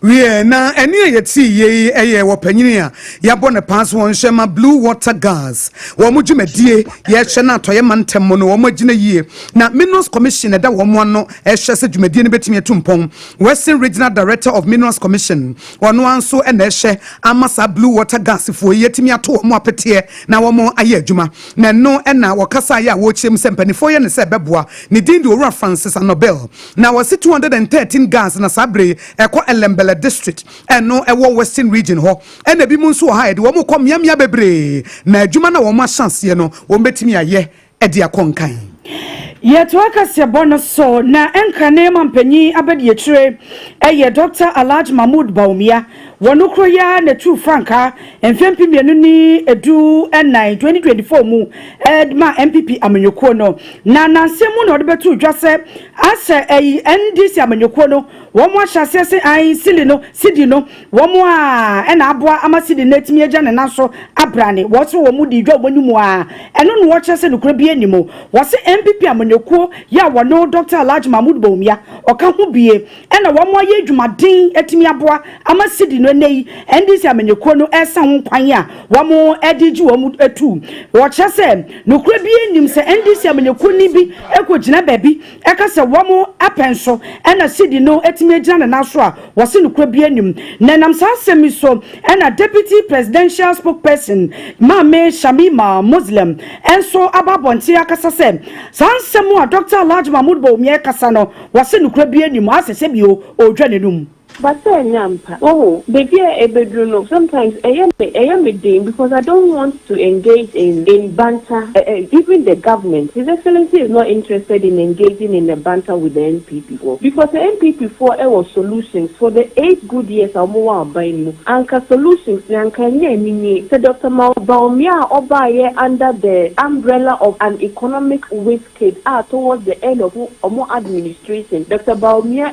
we na eni yeti ye eye wo panyini a yabo ne pass won hwema blue water gas wo mo dwumadie ye hwe na atoye mantem no wo mo gina yie na minerals commission da wo mo no hwe se dwumadie ne betimi atumpon western regional director of minerals commission wono anso na hwe amasa blue water gas fo yetimi ato wo mo apete na wo mo aye adwuma na no na wo kasa ya wo chem sempanifo ye ne se beboa ne dindi owura Francis Anobel na wo 213 gas na sabre ekọ elembele district and no ewo western region ho and ebi mu nso ha e de wo mo kom yamya bebre na adwuma na wo ma chance ye no wo betimi aye e de akonkan ye to akase bono so na enkane mampanyi abedi etire eye Dr. Alhaji Mahmoud Bawumia wono kroya na tu franka enfempi mienu ni edu en 2024 mu edma MPP amanyoko no na nansemu no de betu dwase ase NDC amanyoko no wo mo ahyase se ai sili no sidi no wo mo a na aboa amasidi netimi agya ne naso abrane wo so wo mu di dwa monimu a eno no wo kyese no kro bi animo wo se MPP amanyoko ya wono Dr. Alhaji Mahmoud Bawumia oka ho bie ena wo mo aye dwumaden etimi aboa amasidi no nei NDC amanyoko no esa ho kwan a wo mo edigi wo mu etu wo kyese no kro bi anim se NDC amanyoko ni bi ekogina baby eka se wo mo apenso ena sidi no media na naso a wose no kwa bi anim na nam sa asemi so na deputy presidential spokesperson Mame Shamima Muslim enso ababonti akasa se sansemu a Dr. Alhaji Mahmoud Bawumia kasa no wose no kwa bi anim asese bi o odwa nenum. But nyampa. Oh, baby, no. Sometimes I am a dame because I don't want to engage in banter. Even the government, His Excellency is not interested in engaging in a banter with the NPP4 because the NPP4 was solutions for the 8 good years. More buying anchor solutions. Anchor nye. So Dr. Bawumia Obaye under the umbrella of an economic wastage towards the end of more administration. Dr. Bawumia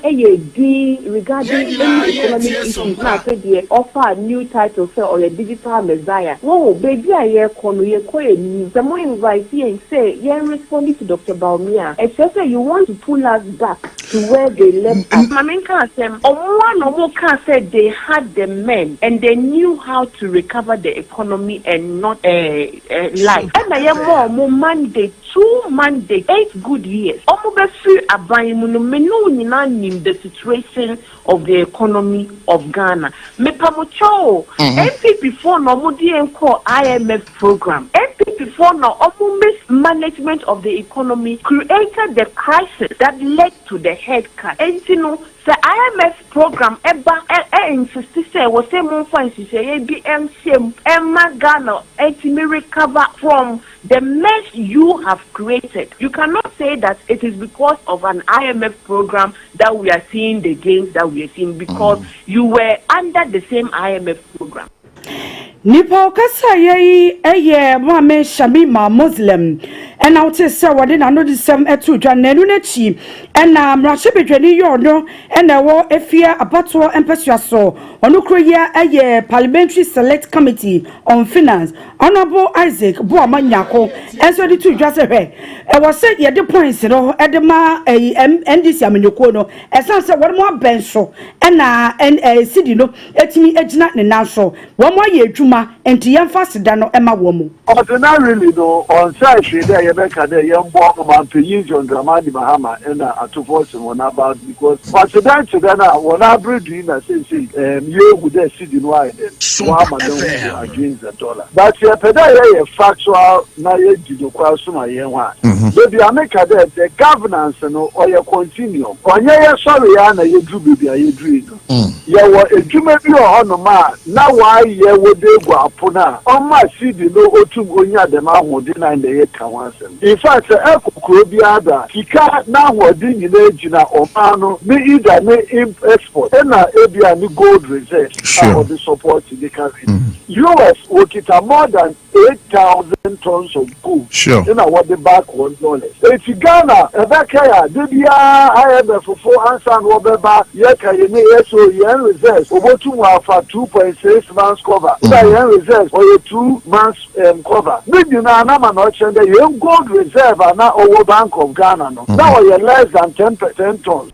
regarding economic issues now they offer a new title say or a digital messiah. Whoa, baby, I the more invite here and say, yeah, responding to Dr. Bawumia. Especially you want to pull us back to where they left us. Mamin can say, one or more can say they had the men and they knew how to recover the economy and not life. And I am more mandate, 2 mandate, 8 good years. Almost free abaying menu the situation of the economy of Ghana. Me pamucho MPP4 no mudi enko IMF program. MPP4 no mismanagement of the economy created the crisis that led to the head cut. And you know, the IMF program insist say was say more fancy say BMC Ghana ultimately recover from the mess you have created. You cannot say that it is because of an IMF program that we are seeing the gains that we are seeing because you were under the same IMF program. Nipa okasa eye Mame Shamima Muslim and out is what in another some to John Nenunechi and Mrashibidreni Yorno and a war a fear about and Persuaso on Ukroya a parliamentary select committee on finance. Honorable Isaac Boamanyako and so the two just a I was said at the points, at the ma a NDC Aminukono, as I said one more bench show and a city no et me edge not now so one more year Juma and Tian faster than Emma Womo. Ordinarily, though, on Saturday, there the young woman to use on Dramani Mahama and to force one about because for today, when I bring in a you would see the wide against the dollar. But your pedal factual, now you do my young one. Maybe I make the governance or your continuum. On your sorry, Anna, you do be a dream. You were a dreamer on the man. Now, why you would go upon on my city, no to go near the man who denied the council. In fact, the Echo could be other. He can't now what in the or Mano, me either me export, and a gold reserve for the support in the country. US work it more than 8,000 tons of gold. Sure. You know what the back $1. It's Ghana, a back here, did I have for 4 answer and whatever, Yaka, so yen reserves, over 2.6 months cover. Yen reserves or 2 months cover. Maybe now, I'm not saying the young gold reserve are now over Bank of Ghana. Now you're less than 10% tons.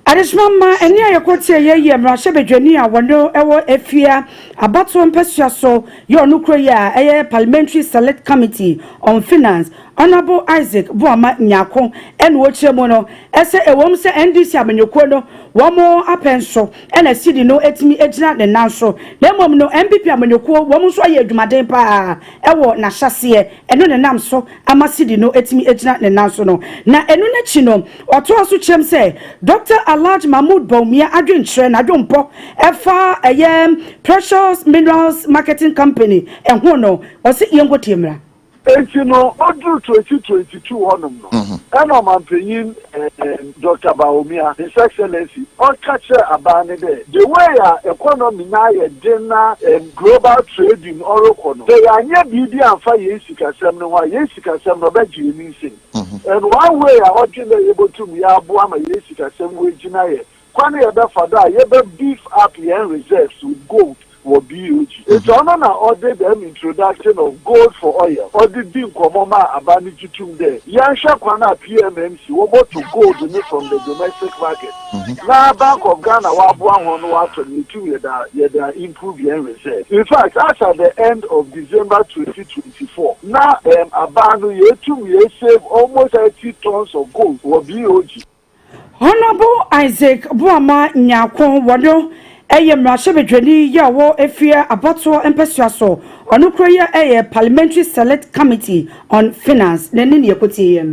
Adishmama eni ayokotie ye mrashebedwani a wono ewo efia abato mpesua so ye onukro ye parliamentary select committee on finance. Honorable Isaac Boama Nyako and Wochemono, ese ewom se NDC amenyokono, wamo apenso, and a city no etimi ejina the naso. Lemom no MPP amenyoko, womu so ye jumaden pa, ewo na shasie, eno ne nam so, ama city no etimi ejina the naso no. Na enu ne chino, watu asu chem se, Dr. Alaj Mahmoud Baumia adwin tre na dwompo, efa Precious Minerals Marketing Company, en hono, wasi yengo timra. You know, all through 2022 on them, and I'm paying Dr. Baumia, His Excellency, all catch a banner there. The way economy now, dinner and global trade in Orocono, they are near BD and Fire Yesika Semno, Yesika Semno, missing. And one way I want to be able to be Abuama Yesika Semno, Jinaye, Kwani Adafada, Yeba beef up your reserves with gold. It's on order them introduction of gold for oil. Or the deal Komoma Abanijitum there. Yansha Kwana PMMC over to gold from the domestic market. Now Bank of Ghana Wabuan water to improve your reserve. In fact, as at the end of December 2024, now Abanu Yetum save almost 80 tons of gold for BOG. Honorable Isaac Boama Nyako Wado. Mrashebedwani yawo efia abato empesiaso onukroya parliamentary select committee on finance neni yekotie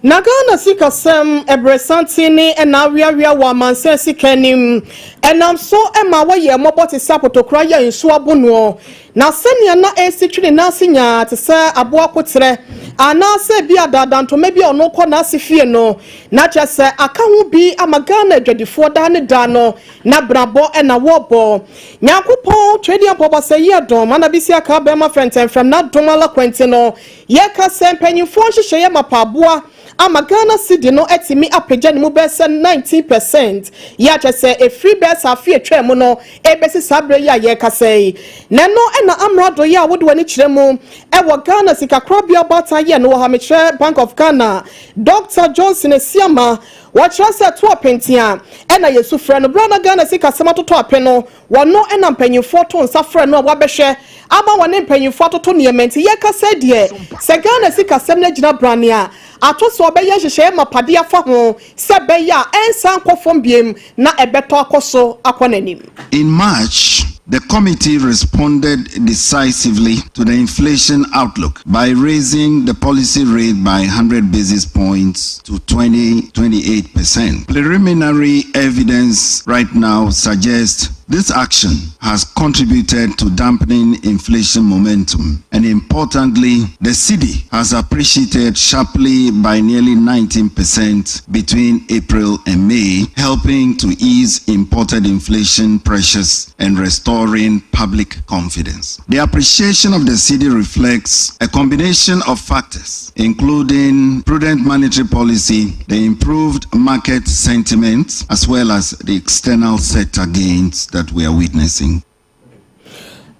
na Ghana sikasem ebresantini enawia wa mansensi kenim enam so ema waye moboti sapotokra ya nsu abono na senia na esitwini na sinya te se aboakotre ana se bia dadanto mebi ono kɔ na asifie no na kyese aka hu bi amagana adwadifo da ne da no na brabo na wobo nyakopon twedi apoba se ye dom ana bisi aka be ma frenten from na domala kwenti no ye ka se mpanyimfo hyehyɛ ye mapaboa amagana sidi no etimi apagya ne mu be se 90% ya kyese e free best afie twam no ebesi sabre ya ye ka sei na no na amrado ya wode wani kyeremu e wo Ghana sikakrobia bata ye no ha mekyerɛ Bank of Ghana Dr. Johnson ASIAMAH watrasa to apentia na yesu frɛ no brana Ghana sikasema toto apeno wono na mpanyimfo to nsa frɛ no wabɛhwɛ ama wone mpanyimfo toto niementi ye ka sɛ de sɛ Ghana sikasem na gina brania atoso obeye hyehyɛ mapade afa ho sɛ beya ensan kɔfom biem na ebeto akoso akonanim. In March, the committee responded decisively to the inflation outlook by raising the policy rate by 100 basis points to 28%. Preliminary evidence right now suggests This action has contributed to dampening inflation momentum, and importantly, the cedi has appreciated sharply by nearly 19% between April and May, helping to ease imported inflation pressures and restoring public confidence. The appreciation of the cedi reflects a combination of factors, including prudent monetary policy, the improved market sentiment, as well as the external sector gains that we are witnessing.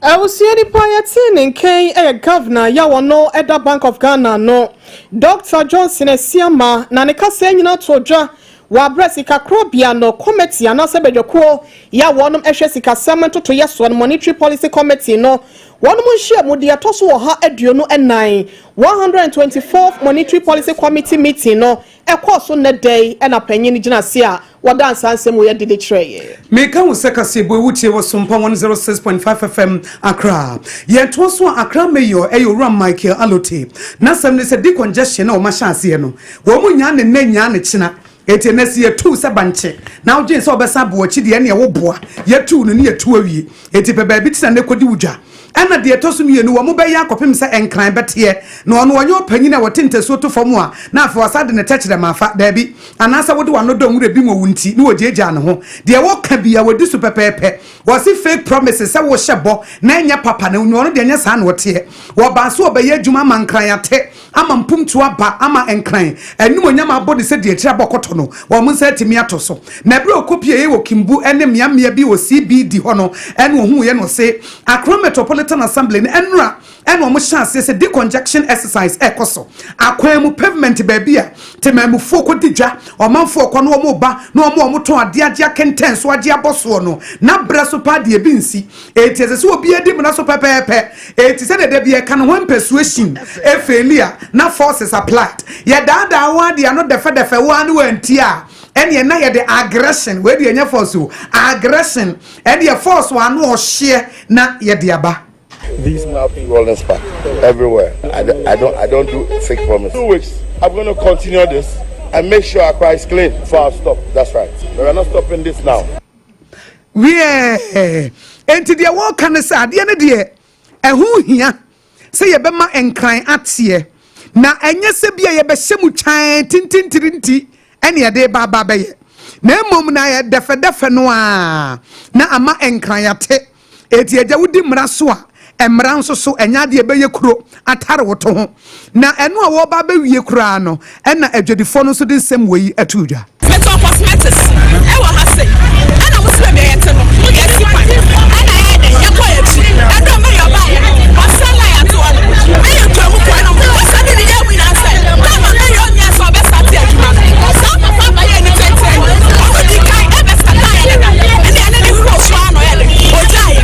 I was seeing the piety in K. Governor Yawano at the Bank of Ghana. No, Dr. Johnson ASIAMAH Nanika saying you know to Wabrasika Crobiano Committee and also Bejoko Yawanum Eshesika Samento to yes one monetary policy committee. No, one more share Mudia Tosu ha Ediono and 124th monetary policy committee meeting. No, a course on the day and a penny Jinasia. What dance and some way did it tray? Make a second say, which was Sompa 106.5 FM Accra. Yet was one Accra mayor, a ram Michael Alote. Nasam is a decongestion or Mashasiano. Woman and Nenyan China. It's a next year 2 Sabanche. Now James Obaapa, Chidi and Yawoboa, yet 2 near 2 of ye. It's a baby and the Koduja. Ana de tosumi enu wo be ya kopem se enkran betie na ono wanyo panyina wotinte so to famua na afa wasade ne techre mafa da bi anasa wode wano dom re bi mo wunti ni wojeja ne ho de wo ka bia wodi su pepepe wo si fake promises se wo hyebo na enya papa na ono de nya sa na wote wo ba so obeye adwuma mankran yate ama mpumtu aba ama enkran enum onyama body se de tira bokoto no wo mun se timi atoso na bre okopie ye wo kimbu ene miamia bi wo CBD ho no ene wo hu ye no se Accra Metropolitan Assembly enra eno mo chance say decongestion exercise ekoso akwam pavement baabia temam foko digwa omanfo ko no mo ba no mo ton ade kenten so ade aboso no na bra so pa de binsi etiese so obi edi na so pepepe etise de bia kan ho persuasion efelia na forces applied ye da wa de no defe wa no antia ene na ye the aggression we de nya force aggression ene ye force wa no share na ye de aba. These wellness park everywhere. I don't do fake promises. 2 weeks. I'm going to continue this and make sure Accra is clean before I stop. That's right. We're not stopping this now. Yeah. Enti dia wo kan sa de ne de ehu hia se ye bema enkran atie na enye se bia ye be hyemu twan tintintirinti ene ye de ba ba be na mom na ye defe no a na ama enkran yate eti eja wudi mra so a emra nso so enya de be ye kuro atare woto ho na eno a wo ba be wie kura no ena adwedifo no so de nsem weyi atudwa Fetal cosmetics e wo ha sei ana muslim ye yete no ye si pan ana ye de ye ko ye chi ado me yo ba ye wasala ya to ala me ye to mu ko no wasala ni ye wi na say kama me yo nya so be sati aduma so papa ba ye ni tete o di kai e be sata ye na ni ana ni ro so ano ye le o ja ye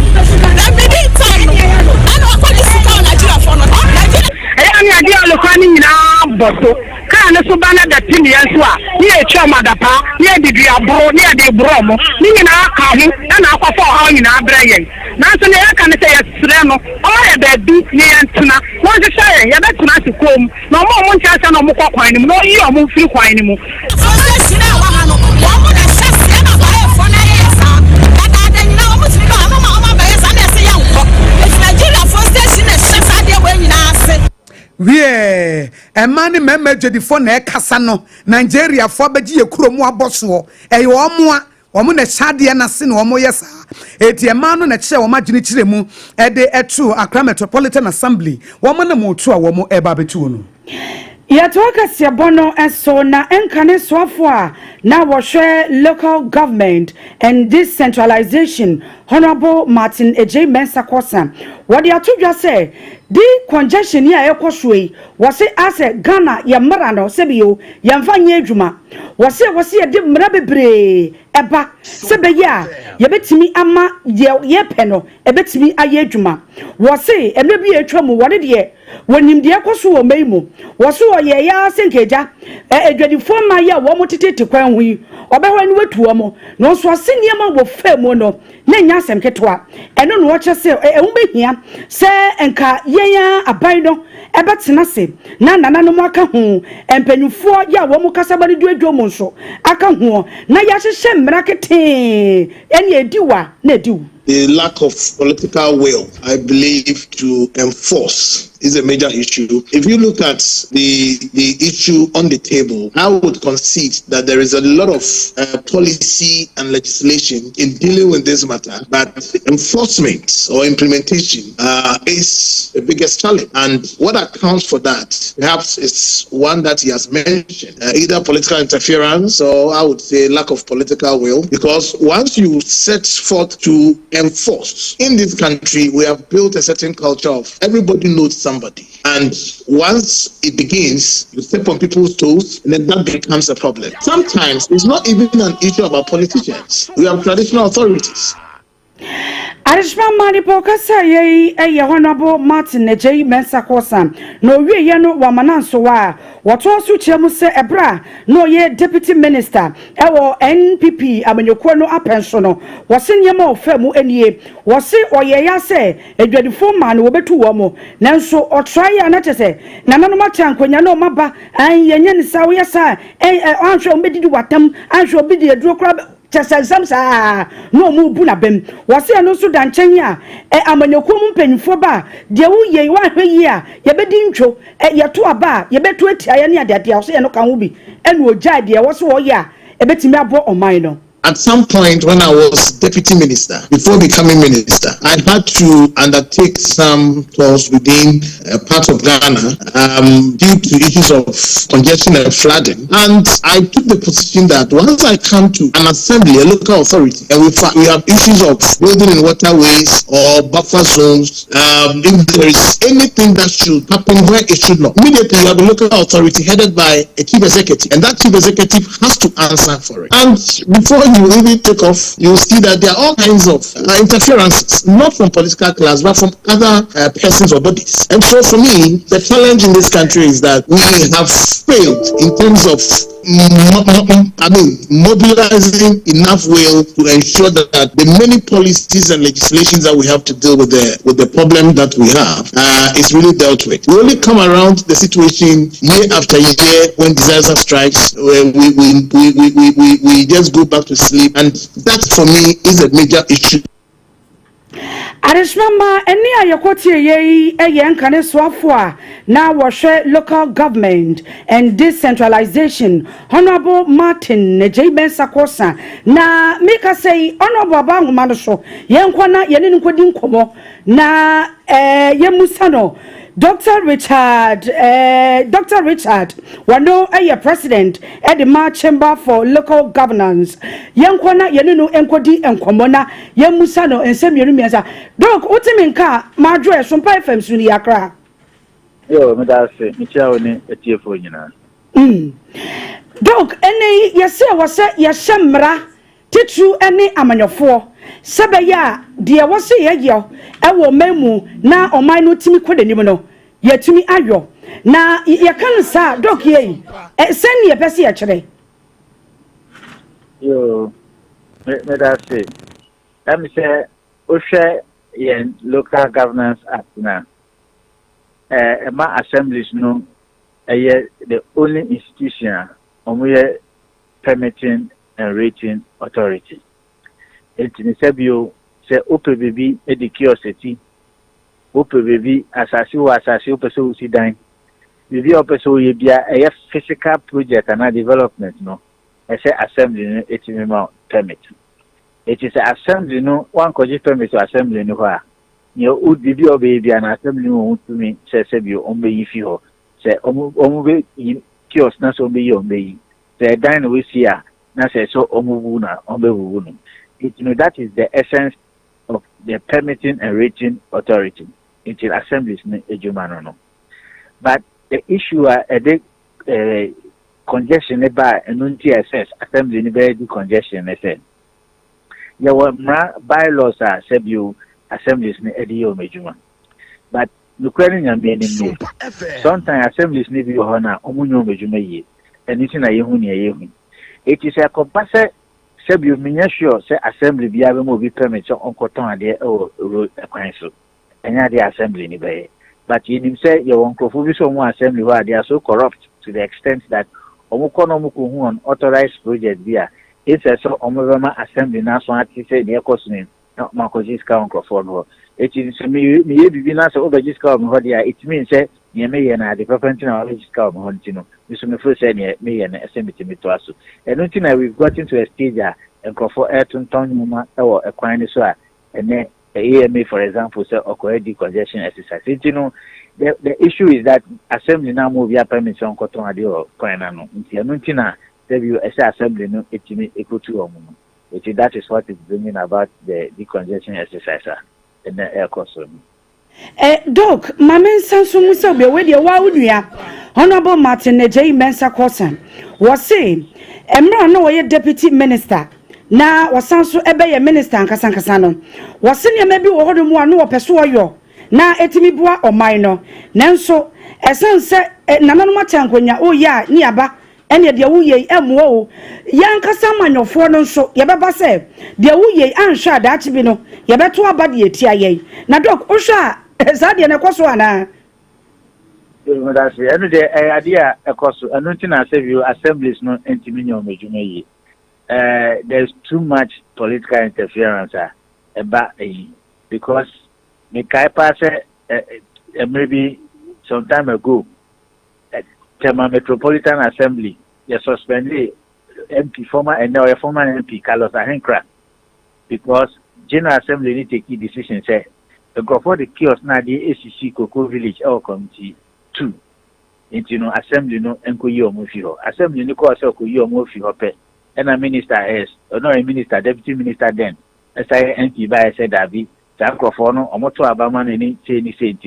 na me di time ana ko di sika na jira fo no e ani ade olokwa ni nyina boso kan so bana da timi enso a ni e twa madapa ni e didi abro ni e de bro mo ni nyina aka ho na akofo ha nyina abra yen na so ne ya kan se yesre no o ye ba bi ni entena mo se sey ya betuna sikom na mo ncha se na mo kwakwan ni mo no yi o mo firi kwan ni mo so se sina wa ha no wo mo na shase na ba e fo na ye sa da da nyina o mo ti ba ma ba ye sa na se ya nko e Nigeria for station na shase ade we nyina ase wie emani meme jedifo na ekasa no Nigeria fo beji ye kuromu aboso e yo omo na chade na se na omo yesa eti emanu na kire omo agini kire mu e de etu Accra Metropolitan Assembly womo na motu a womo eba betu no Yatoka siabono enso na enkane swafo a na wohwe local government and decentralization Honorable Martin Ej Mensa Kosa what the atudwa say di congestion ya ekoswe wose ase Ghana ya marano sebio ya mfanye adwuma wose ya di mra bebre eba sebe ya yebetimi ama ye peno ebetimi aye adwuma wose emebi etwamu wode de wonim de ekoswo wo meimu wose ye ya senkeja edwadifo ma ya wo motete kwan hu obehwani wetuo mo no so aseniema wo femu no na nya asem ketwa eno no wo chese ehubehia se enka yenya aban no ebetena se na nana mo aka hu empanyufo ya wo mo kasabane duadwo mo nso aka hu na ya hyehye mrakete any ediwa na ediw. The lack of political will, I believe, to enforce is a major issue. If you look at the issue on the table, I would concede that there is a lot of policy and legislation in dealing with this matter, but enforcement or implementation is the biggest challenge. And what accounts for that, perhaps, is one that he has mentioned, either political interference or I would say lack of political will, because once you set forth to enforce, in this country, we have built a certain culture of everybody knows somebody. And once it begins, you step on people's toes, and then that becomes a problem. Sometimes it's not even an issue about politicians. We have traditional authorities. Arishma Manipo Kasa ye Honorable Martin Nejay Mensa Kosan. No we yano wamananso wa. Wato su chemu se ebra no ye deputy minister ewo NPP amenyokwo no apensono wose nyema ofemu enie wose oyeye se edwadifo ma no wobetu wo mo nanso otry ya na tese nananom atankonya no maba an yenye ne sawo yesa anhwe ombedidi watam anhwe obedi eduro kra Samsa no mu bu na bem wase no so dankyen a amanyakom mpanyfo ba de wo ye wa hweyi a ye bedi ntwo ye to aba ye betu atia ye ne ade wase ye no kan wo bi enu ogya de wose wo ye a ebetimi abo oman no. At some point when I was deputy minister, before becoming minister, I had to undertake some tours within parts of Ghana due to issues of congestion and flooding. And I took the position that once I come to an assembly, a local authority, and we have issues of building in waterways or buffer zones, if there is anything that should happen where it should not, immediately you have a local authority headed by a chief executive, and that chief executive has to answer for it. And before you really take off, you will see that there are all kinds of interferences, not from political class, but from other persons or bodies. And so for me, the challenge in this country is that we have failed in terms of mobilizing enough will to ensure that the many policies and legislations that we have to deal with the problem that we have is really dealt with. We only come around the situation year after year when disaster strikes, when we just go back to sleep, and that for me is a major issue. Arishmama eni ayakoti ye nkane swafo na washe local government and decentralization. Honorable Martin Nejay Mensa Kosa na mika say honorable abangu manosho yenkwana yenini nkodi nkomo na yemusano Dr. Richard, wano president at the March Chamber for Local Governance. Yankwana yenunu enkodi enkomona yemusano ensem yenumiasa. Doc, utiminka madre Sompa FM suni yakra. Yo, medase micha oni etiefo nyina. Doc, ene yese wase yashemra titru ene amanyofo. Sebeya dia wase yeyo ewo memu na oman no timi kodenim no yatumi ayo na yakan sa Doc ye sen ye pese ye kire. Yo me da say am say o hwe yen local governance act na ma assemblies no the only institution omuye permitting and rating authority. Etini sebio se ope baby edikiyoseti ope baby asasi opeso usidan bibi opeso ye bia physical project and development no ese assembly no etimi ma permit. It is assembly no one koji permit to assembly no ha ye o bibi obe bia na assembly no tumi se sebio ombe yifi ho se omu be kiosk na so ombe yi ombe yi se dan we see a na se so omu wu na ombe wu no. That is the essence of the permitting and rating authority. It is assemblies no. But the issue the congestion by and assembly ni congestion there were bylaws are you assemblies ni ediyo mejuma. But Ukrainian and being sometimes assemblies ni bi hona omunyo mejuma yi. And it's na yehu ni yehu. It is a compulsory you mean sure say assembly be able to be permit so on cotton ade o road council enya the assembly ni be but you say your uncle for so one assembly where they are so corrupt to the extent that omuko no muko hu on authorized project there it's a so omovema assembly national say the economy no makojiska onkrofo no it is me bibi na so obajiska omho dia it means say ne me ye na the preference na obajiska omho ntino so me feel say ne me ye na assembly to aso and until now we've gotten to a stage onkrofo etonton nyuma ewo ekwan ni so a ene AMA for example say okoedi congestion exercise the issue is that assembly now move ya permission koton ade o kwan na no until na you assembly no etimi equal to omuno that is what is bringing about the decongestion exercise in the air course. Doc, Mamen Sansu Musa be with your Waudia, Honorable Martin J. Mensa Corson was saying, Emra no way deputy minister. Na was Sansu Ebe minister and Casancasano. Was senior maybe or one no persuade yo. Na etimiboa or minor. Nanso, a son said, Nanoma Tanguenya, oh ya, niaba. Ene de wuye emwo yan kasa manyofo no so ye beba se de wuye anhwa da chibi no ye beto abade etia ye na doc ohwa za de na kwaso ana that's it eno de idea ekoso eno ntina say you assemblies no entimi nyo medwuma yi there's too much political interference because me kai pass maybe some time ago Tema Metropolitan Assembly, you suspended MP former and now a former MP Carlos Ahenkra because General Assembly need to take decision. Say the go for the kiosk now the ACC Cocoa Village or Committee 2. Into Assembly no enko yo mufiro. Assembly no ko say ko yo mufiro pe. And a minister is or no a minister deputy minister then. As I MP by said that be Sankrofo no omoto abama ni say ni say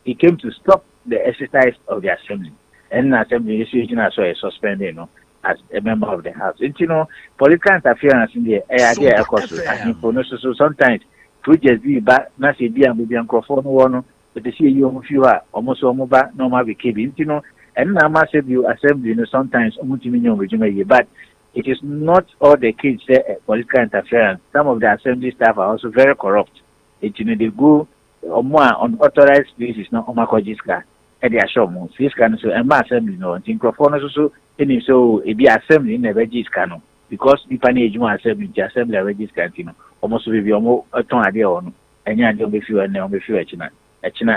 he came to stop the exercise of the assembly. And assembly decision as well suspended, as a member of the house. Political interference in the idea Akosua. So sometimes projects be back, not say be and microphone one, but they see you fewer almost almost no more be keeping. And now must you assembly sometimes but it is not all the kids say political interference. Some of the assembly staff are also very corrupt. They go more unauthorized places, not Omakojiska. They are shown this can so and assembly no think so any so it be assembly in the regis cano because the panage assembly regis almost will be almost a ton idea on and ya don't be few and now be few China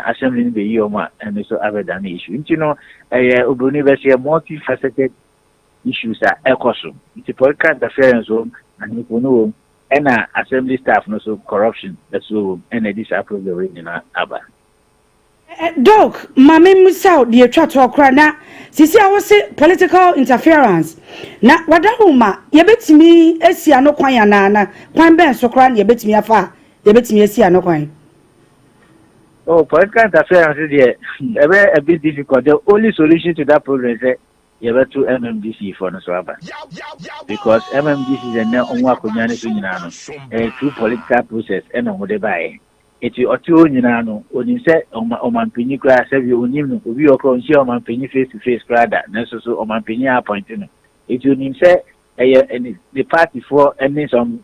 assembly in the Yoma and so other than the issue. University multifaceted issues are ecosom. It's a political interference zone and you know and assembly staff no so corruption that's so and disapprove the ring in Abba. Doc, Mame Musa, the attract okra na sisi I say political interference. Na wadahuma yebetimi esi ano kwan ya na kwan ben so kra yebetimi afa yebetimi esi ano kwan. Oh, political interference is a bit difficult. The only solution to that problem is you have to MMDC for no so because MMDC is a now onwa kunyane a true political process and on the buy. Eti otu nyina no oni se omanpanyi kra se bi onim no obi okro nshi omanpanyi face to face kra da na so omanpanyi appoint no eti onim se the party for any some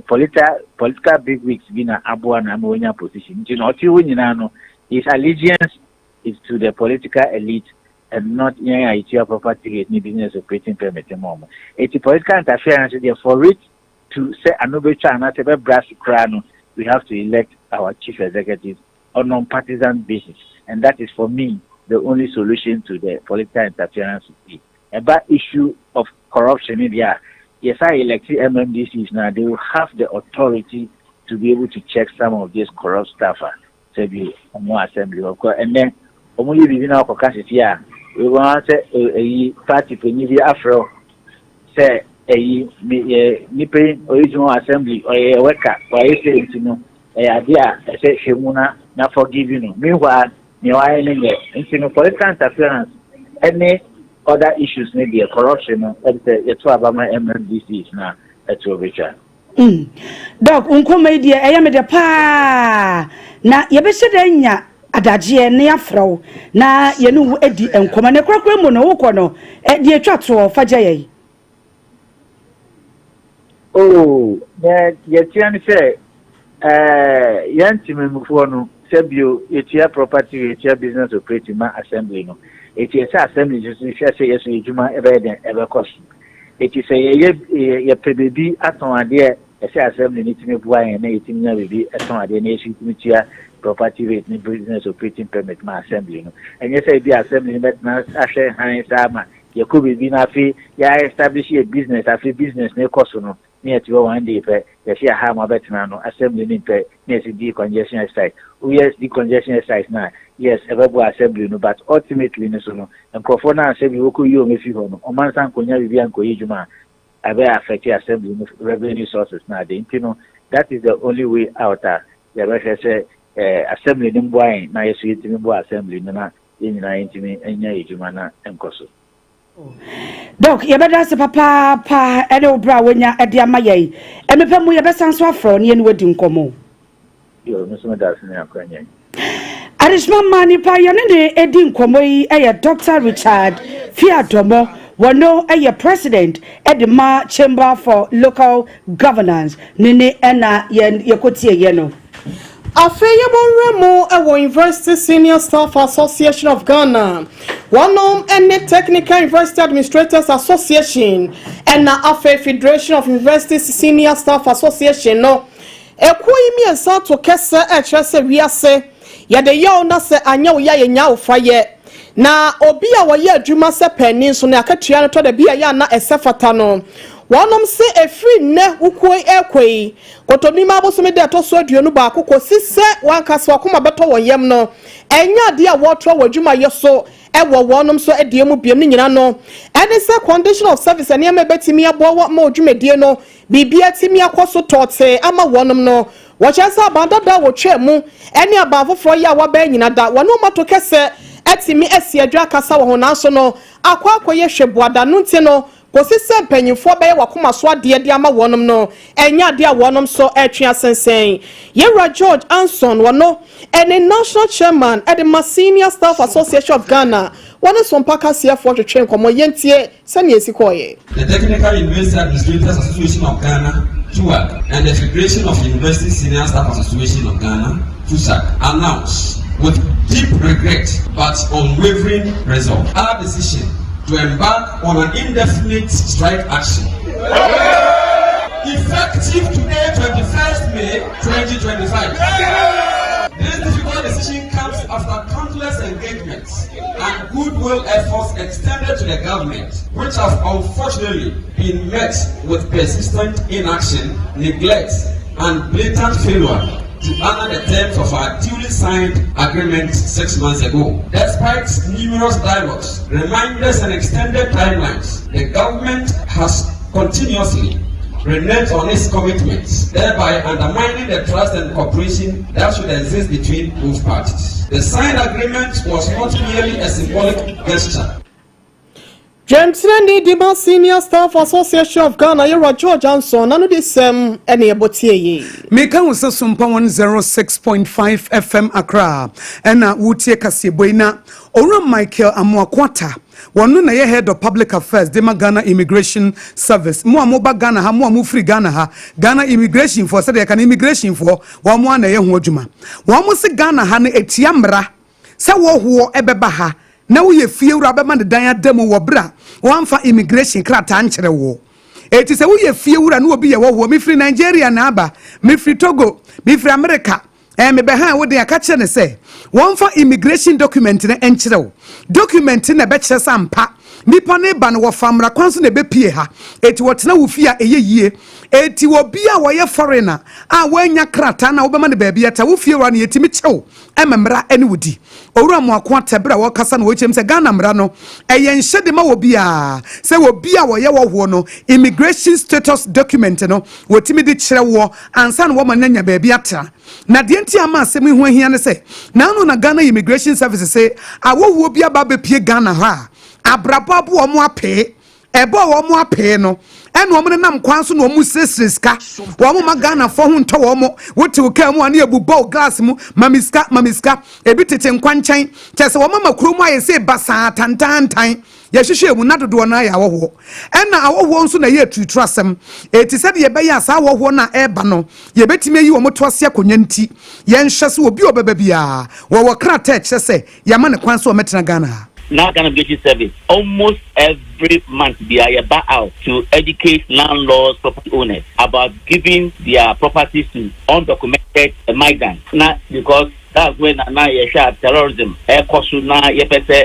political big wigs bi na aboa na onya position nti no otu nyina no his allegiance is to the political elite and not its property ni business operating permit mom eti political interference there for it to say anobecha na tebe brass kra no we have to elect our chief executive on non-partisan basis. And that is, for me, the only solution to the political interference. About issue of corruption in there, yes, I elected MMDCs now, they will have the authority to be able to check some of these corrupt staff. More assembly, of course. And then, only within our capacity here, we want to say a party for Nivea Afro, say, nipe original assembly or a worker or a say idea say shemuna na forgive you. Meanwhile, political interference, any other issues maybe a corruption and the two about my MMDC is now at your Richard. Doc, uncomedia, I am the pa na yebesha adagye ne afro na yenu edi enkoma ne kwakwa mu no wokọ no di atwa to fagya yi. Oh, yetian say yantimemufo no sebio yetia property yetia business operating ma assembly no yetia assembly just say yes ejuma ebe den ebe cost It is a baby at on idea, as assembly need to be buying and 18 baby at on idea nation to property rate business operating permit my assembly. And yes, I be assembly met now Asher ASIAMAH. You could be nafi, ya establish a business, after business near Kosono, near to 1 day, yes, ya have my veteran assembly in pay, near to decongestion exercise. Oh, yes, decongestion exercise now. Yes, YEBOAH assembly, no, but ultimately, no, and Crofona assembly, who you if you know, or Mansan Konya Vivian Koyjuma, I bear affect assembly revenue sources now. You know, that is the only way out. The say assembly in Boy, now you see it in Boy assembly, no, in 19 and Yajumana and Koso. Doc, you better say papa, Edo Bra, when you're at the Amaye, and if we have some swap from you and wedding como. You're Mr. Dawson, Ukrainian. Additional money pioneer Edin Komoi, a Dr. Richard Fiatomo, Wano, a president at the Ma Chamber for Local Governance, Nene Ena Yen Yakotia Yeno. Afeyemo Ewo University Senior Staff Association of Ghana, one and Technical University Administrators Association, and the Afe Federation of University Senior Staff Association. No, Ekuimi and Sato Kessa Echese Riase, Yade Yo Nase Anyo Ya Yao Faye. Na Obia Waye Juma Se Penny, so Nakatiana to the Bia Yana Esefatano. One say a free ne ukwe ekwe kotonima bosome de to so aduonu ba akoko sise wan kaswa kuma beto won yem no enya de a wotro wadwuma yeso ewo wonom so ediemu biem nyina no ene se condition of service ene me betimi abo ma odwumedie no bibia timi akoso tote ama wonom no wo chese abandada wo twemu ene abafofo ya wa ba nyina da wono mato kese etimi esi adwa kasa wo honanso no akwakoye hweboada no nti no Kosise penyifo be wakoma so ade de ama wonom no enya de a wonom so etwe asensen Yera George Anson wono ene national chairman at the Senior Staff Association of Ghana one Sompa for to train komo yentie sane esikoye. The Technical University Administrators Association of Ghana TUAG and the Federation of University Senior Staff Association of Ghana TUSAG announced with deep regret but unwavering resolve our decision to embark on an indefinite strike action. Effective today, 21st May 2025. This difficult decision comes after countless engagements and goodwill efforts extended to the government, which have unfortunately been met with persistent inaction, neglect, and blatant failure to honor the terms of our duly signed agreement 6 months ago. Despite numerous dialogues, reminders, and extended timelines, the government has continuously reneged on its commitments, thereby undermining the trust and cooperation that should exist between both parties. The signed agreement was not merely a symbolic gesture. James Randy Dima Senior Staff Association of Ghana, Yera George Anson, none of this any abotie. Meka was Sompa 106.5 FM Accra, and Wutie Kasiboina, Ora Michael Amwakwata. One na ye head of public affairs Dema Ghana Immigration Service mo amoba Ghana ha mo amu free Ghana ha Ghana Immigration for said can immigration for one mo na ye ho adwuma one mo se Ghana ha na etiamra se wo ho ebeba ha na wo ye fie wura be ma de dan adam wo bra one fa immigration krata ankyere wo eti se wo ye fie wura na obi ye wo ho me free Nigeria na aba me free Togo me free America me be ha wo de aka kire ne se one for immigration document ne enkyere wo document na be kire sampa nipa ne ba no wo famra kwanso na be pie ha eti wo tena wo fie a eyeyie eti wo bia wo ye foreigner a wanya krata na wo be ma ne ba bia ta wo fie wa na yetimi kyew ememra ene wodi owura mo akwa tebra wo kasa na wo chem se Ghana mra no eye nhede ma wo bia se wo bia wo ye wo ho no immigration status document no wo timi di kire wo ansa na wo ma nanya ba bia tra na de nti ama asem hu ahia ne se na no na Ghana Immigration Service say awowo bia ba be pie Ghana ha abrababo wo mo ape ebo wo mo ape no ene wo mo nam kwanso na wo mu sesreska wo mo Ghana fo hu nto wo mo wote wo ka mu ane ebubo glass mu mamiska ebi tete nkwanchan kyese wo mama kuro mu aye se basa tantantan ya hwehwe mu nadodo na ya wo ena awo nso na ye tutu asem eti se de ye be ya sa wo na eba no ye betime yi wo mo to ase akonya nti ye nhwe se obi obeba bia wo krata kyese ya ma ne kwanso o metena Ghana now Navigation Service, almost every month they are back out to educate landlords, property owners about giving their properties to undocumented migrants. Not because that's when now you shot terrorism. Akosua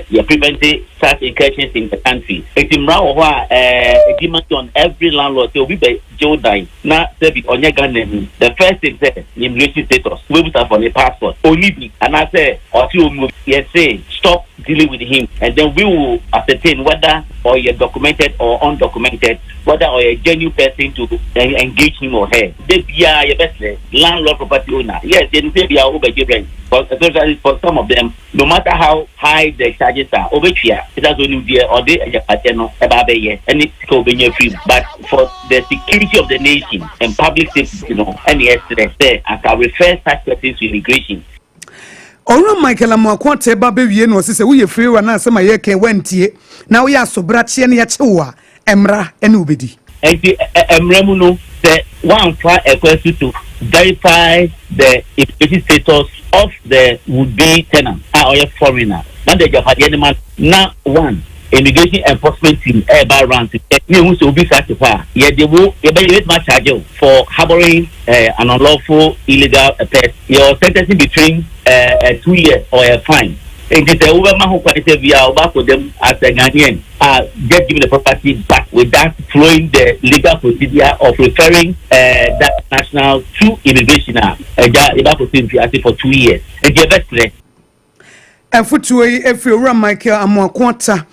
you preventing such incursions in the country. It's in a demand on every landlord to be Joe die. Now service on your gun. The first thing is immigration status. We will have on a passport. Only and I say or two yes say stop dealing with him, and then we will ascertain whether or you're documented or undocumented, whether or a genuine person to engage him or her. They be your best landlord property owner. Yes, they be our overgiven. But especially for some of them, no matter how high the charges are, over here, it has only there or they and it's free. But for the security of the nation and public safety, and yes, I can refer such persons to immigration. Ora Michael Amakwate babe wie no se we free wa na asema ye ken wantie na we asobrache ne ya chewa emra ene obedi enti emra mu no the one for a question to verify the immigration status of the would-be tenant or a foreigner. Now the Japan now one immigration enforcement team around to who will be certified. Yet they will much charge for harboring an unlawful illegal pet. Your sentencing between 2 years or a fine. It is a woman who can say we are back with them as a Ghanaian just giving the property back without flowing the legal procedure of referring that national to immigration for 2 years. And the best Efutuwe Efura Michael Amakwata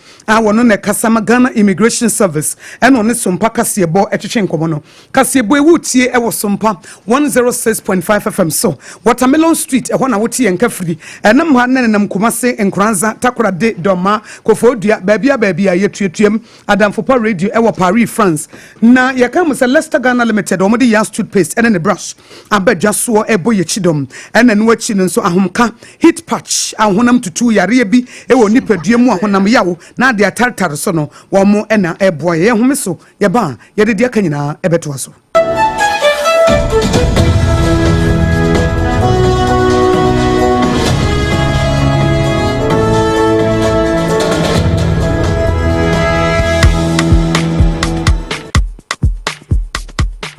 wono ne kasama Ghana Immigration Service eno ne Sompa Kasebo etwetwe nkomono Kasebo ewutie ewo Sompa 106.5 FM so Watermelon Street ehona wotie enkafiri enam ha ne nam Kumase Nkranza Takora de Doma Kofodua baabia yetuetuem Adamfopa Radio ewo Paris France na yakam se Leicester Ghana Limited omode Yas toothpaste ene ne brush abadwaso ebo yechidom ene no achi nso ahomka heat patch ahonam tutu yare bi ewo nipadua mu ahonam yawo na de atartar so no wo mo ena eboa ye home so ye ba ye de aka nyina ebeto so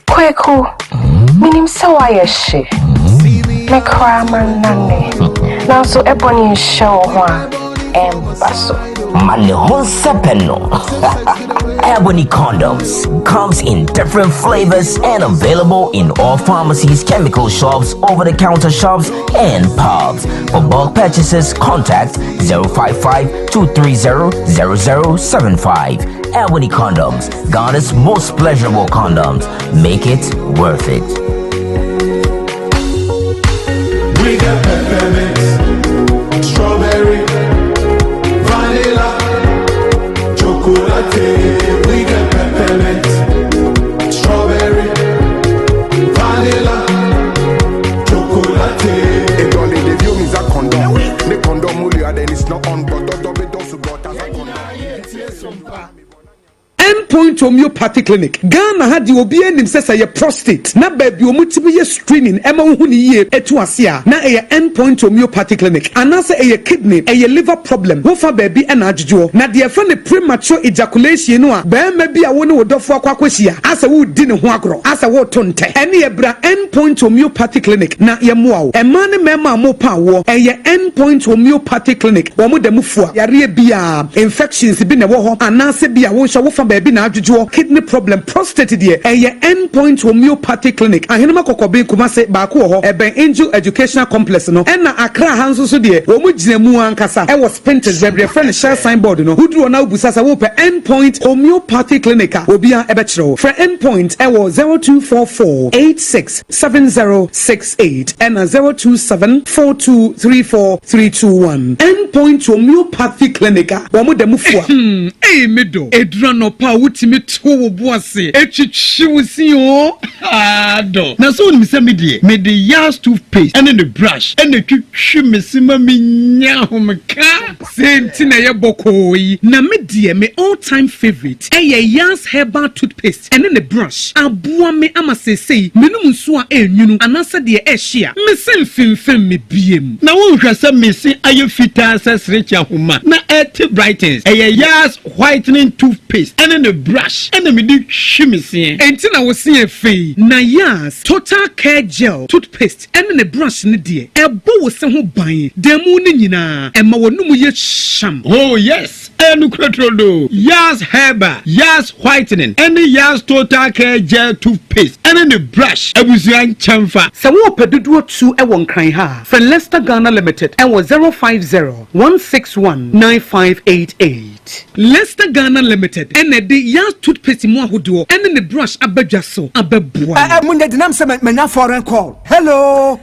Kweku minim sawayeshe me kraman nane now so ebony show one embasso Mane Honsepeno. Ebony Condoms comes in different flavors and available in all pharmacies, chemical shops, over-the-counter shops, and pubs. For bulk purchases, contact 055-230-0075. Ebony Condoms, Ghana's most pleasurable condoms. Make it worth it. We got peppermint, strawberry, vanilla, chocolate. We got peppermint, strawberry, vanilla, chocolate. It only the view is a condom. The condom will then it's not on, but the double does what as a condom. Endpoint Homeopathy Clinic. Ghana had the obi enim sesa ye prostate. Na baby omutimi ye screening ema hu ni ye etu asia. Na eye Endpoint Homeopathy Clinic. Anase eye kidney, eye liver problem. Wo fa baby ena adjujo. Na de fa ne premature ejaculation no a ba ma bi a wo ne wodofo akwakwahia. Asa wo di ne ho agro. Asa wo tonte. Ene ye bra Endpoint Homeopathy Clinic na ye moa wo. Ema ne mema mo pa wo. Eye Endpoint Homeopathy Clinic. Wo mo da mufua. Yare bia infections bi ne wo ho. Anase bia wo hwa wo fa baby na adjujo kidney problem prostate de eye Endpoint Homeopathy Clinic ahenema kokobe kumase ba ko ho eben Angel Educational Complex no na Accra hanso so de wo mu ginemu ankasa e was Spintex Zebra friend share signboard no huduro na obusasa wo pe Endpoint Homeopathy Clinic obia ebe kire for Endpoint e wo 0244867068 and 0274234321 Endpoint Homeopathy Clinic wo mu demufua medo edurano pa wutimi to boase etwitwiwusi o ado na so ni se me de Yas toothpaste and the brush and the twitwi mesima menya homka senti na ye bokoyi na me de me all time favorite Yas herbal toothpaste and the brush aboa me amasesei menum nso a enwunu anase de ehia me semfimfim me biem na wo hwasa mesi aye fita sesrecha homa na 80 brightens. Yas whitening toothpaste. And the brush. And the midi shimmy. Enti na wo se afei na Yas total care gel toothpaste and the brush ne die ebo wo se ho ban demu ne nyina ema wonu mu ye sham. Oh yes, enu krotrodo. Yas Herba, Yas whitening, and the Yas total care gel toothpaste, and the brush. Ebusian chamfa. Se wo pedudu tu e won kan ha. From Leicester Ghana Limited and was 050-161-9588. Leicester Ghana Limited and the Yas toothpaste mo ahodo and the brush abadwa so ababua. Munde dinam se menya foreign call. Hello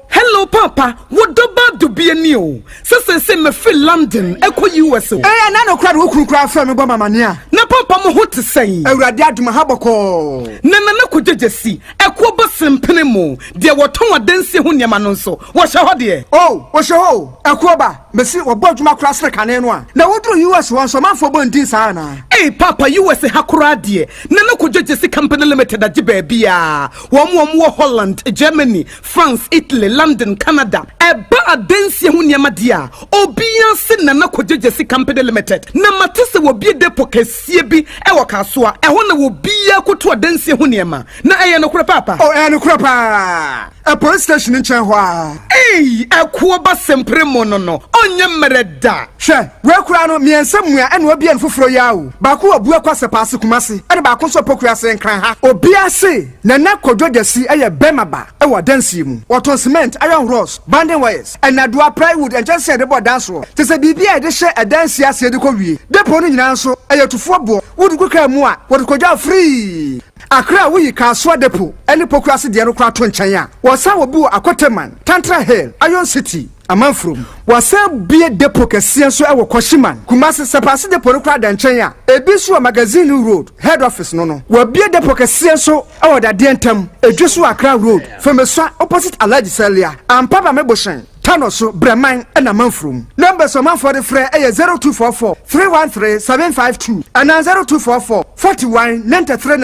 papa, what doba do be a new? Se me feel London eko US. Na no kra wo kura fra me bo mamania. Na papa mo hote say. Awurade aduma haboko. Na ko jejesi eko bo sempene mo. De woton wadansi ho niam no so. Wo hye ho de. Oh, wo hye ho. Eko ba, mesi wo bo aduma kura sre kane no a. Na wodru US won so manfo bo ndin sa na. Hey papa, US hakura de. Na ko jejesi company limited agi ba bia. Wo Holland, Germany, France, Italy, London, Canada. Eba adansi ho niam dia. Obia se na ko jejesi company limited. Na matese wo bi depo kasie bi e wo Akosua. E ho na wo bia koto adansi ho niam. Na eye no kura papa. Oh, no kura pa. A police station in Chenhua. Hey, eko ba sempre mo no. Onye mereda. Hwe, we kura no miensamua ene obi en foforo yawo. Ba ko abu akwase paase kumase. Ene ba ko so pokua se nkran ha. Obia se na kodwo desi eye bemaba e wo dansi mu. Waton cement, iron rods, banding wires, and adua plywood and just said about dance roll. Te se bibia de hye adansi ase de ko wie. Depo no nyina nso eye tufo bo. Wo du ka mu a, wo ko ja free. Akra we Kaakyire depo ene pokua se de no kra to nchen a. Wosa wo bu Akoteman, Tantra Hill, Iron City. Amanfrom wasa bie depo kese so e wo Koshiman Kumasi sepase depo no kra da nchen a ebi so magazine road head office no wa bie depo kese so e wo da de ntam edweso Accra road famesa opposite Alhaji Selia ampaba meboshen Tanoso Breman and Amanfrom numbers of man for the free 0244 313 752 and 0244 41 93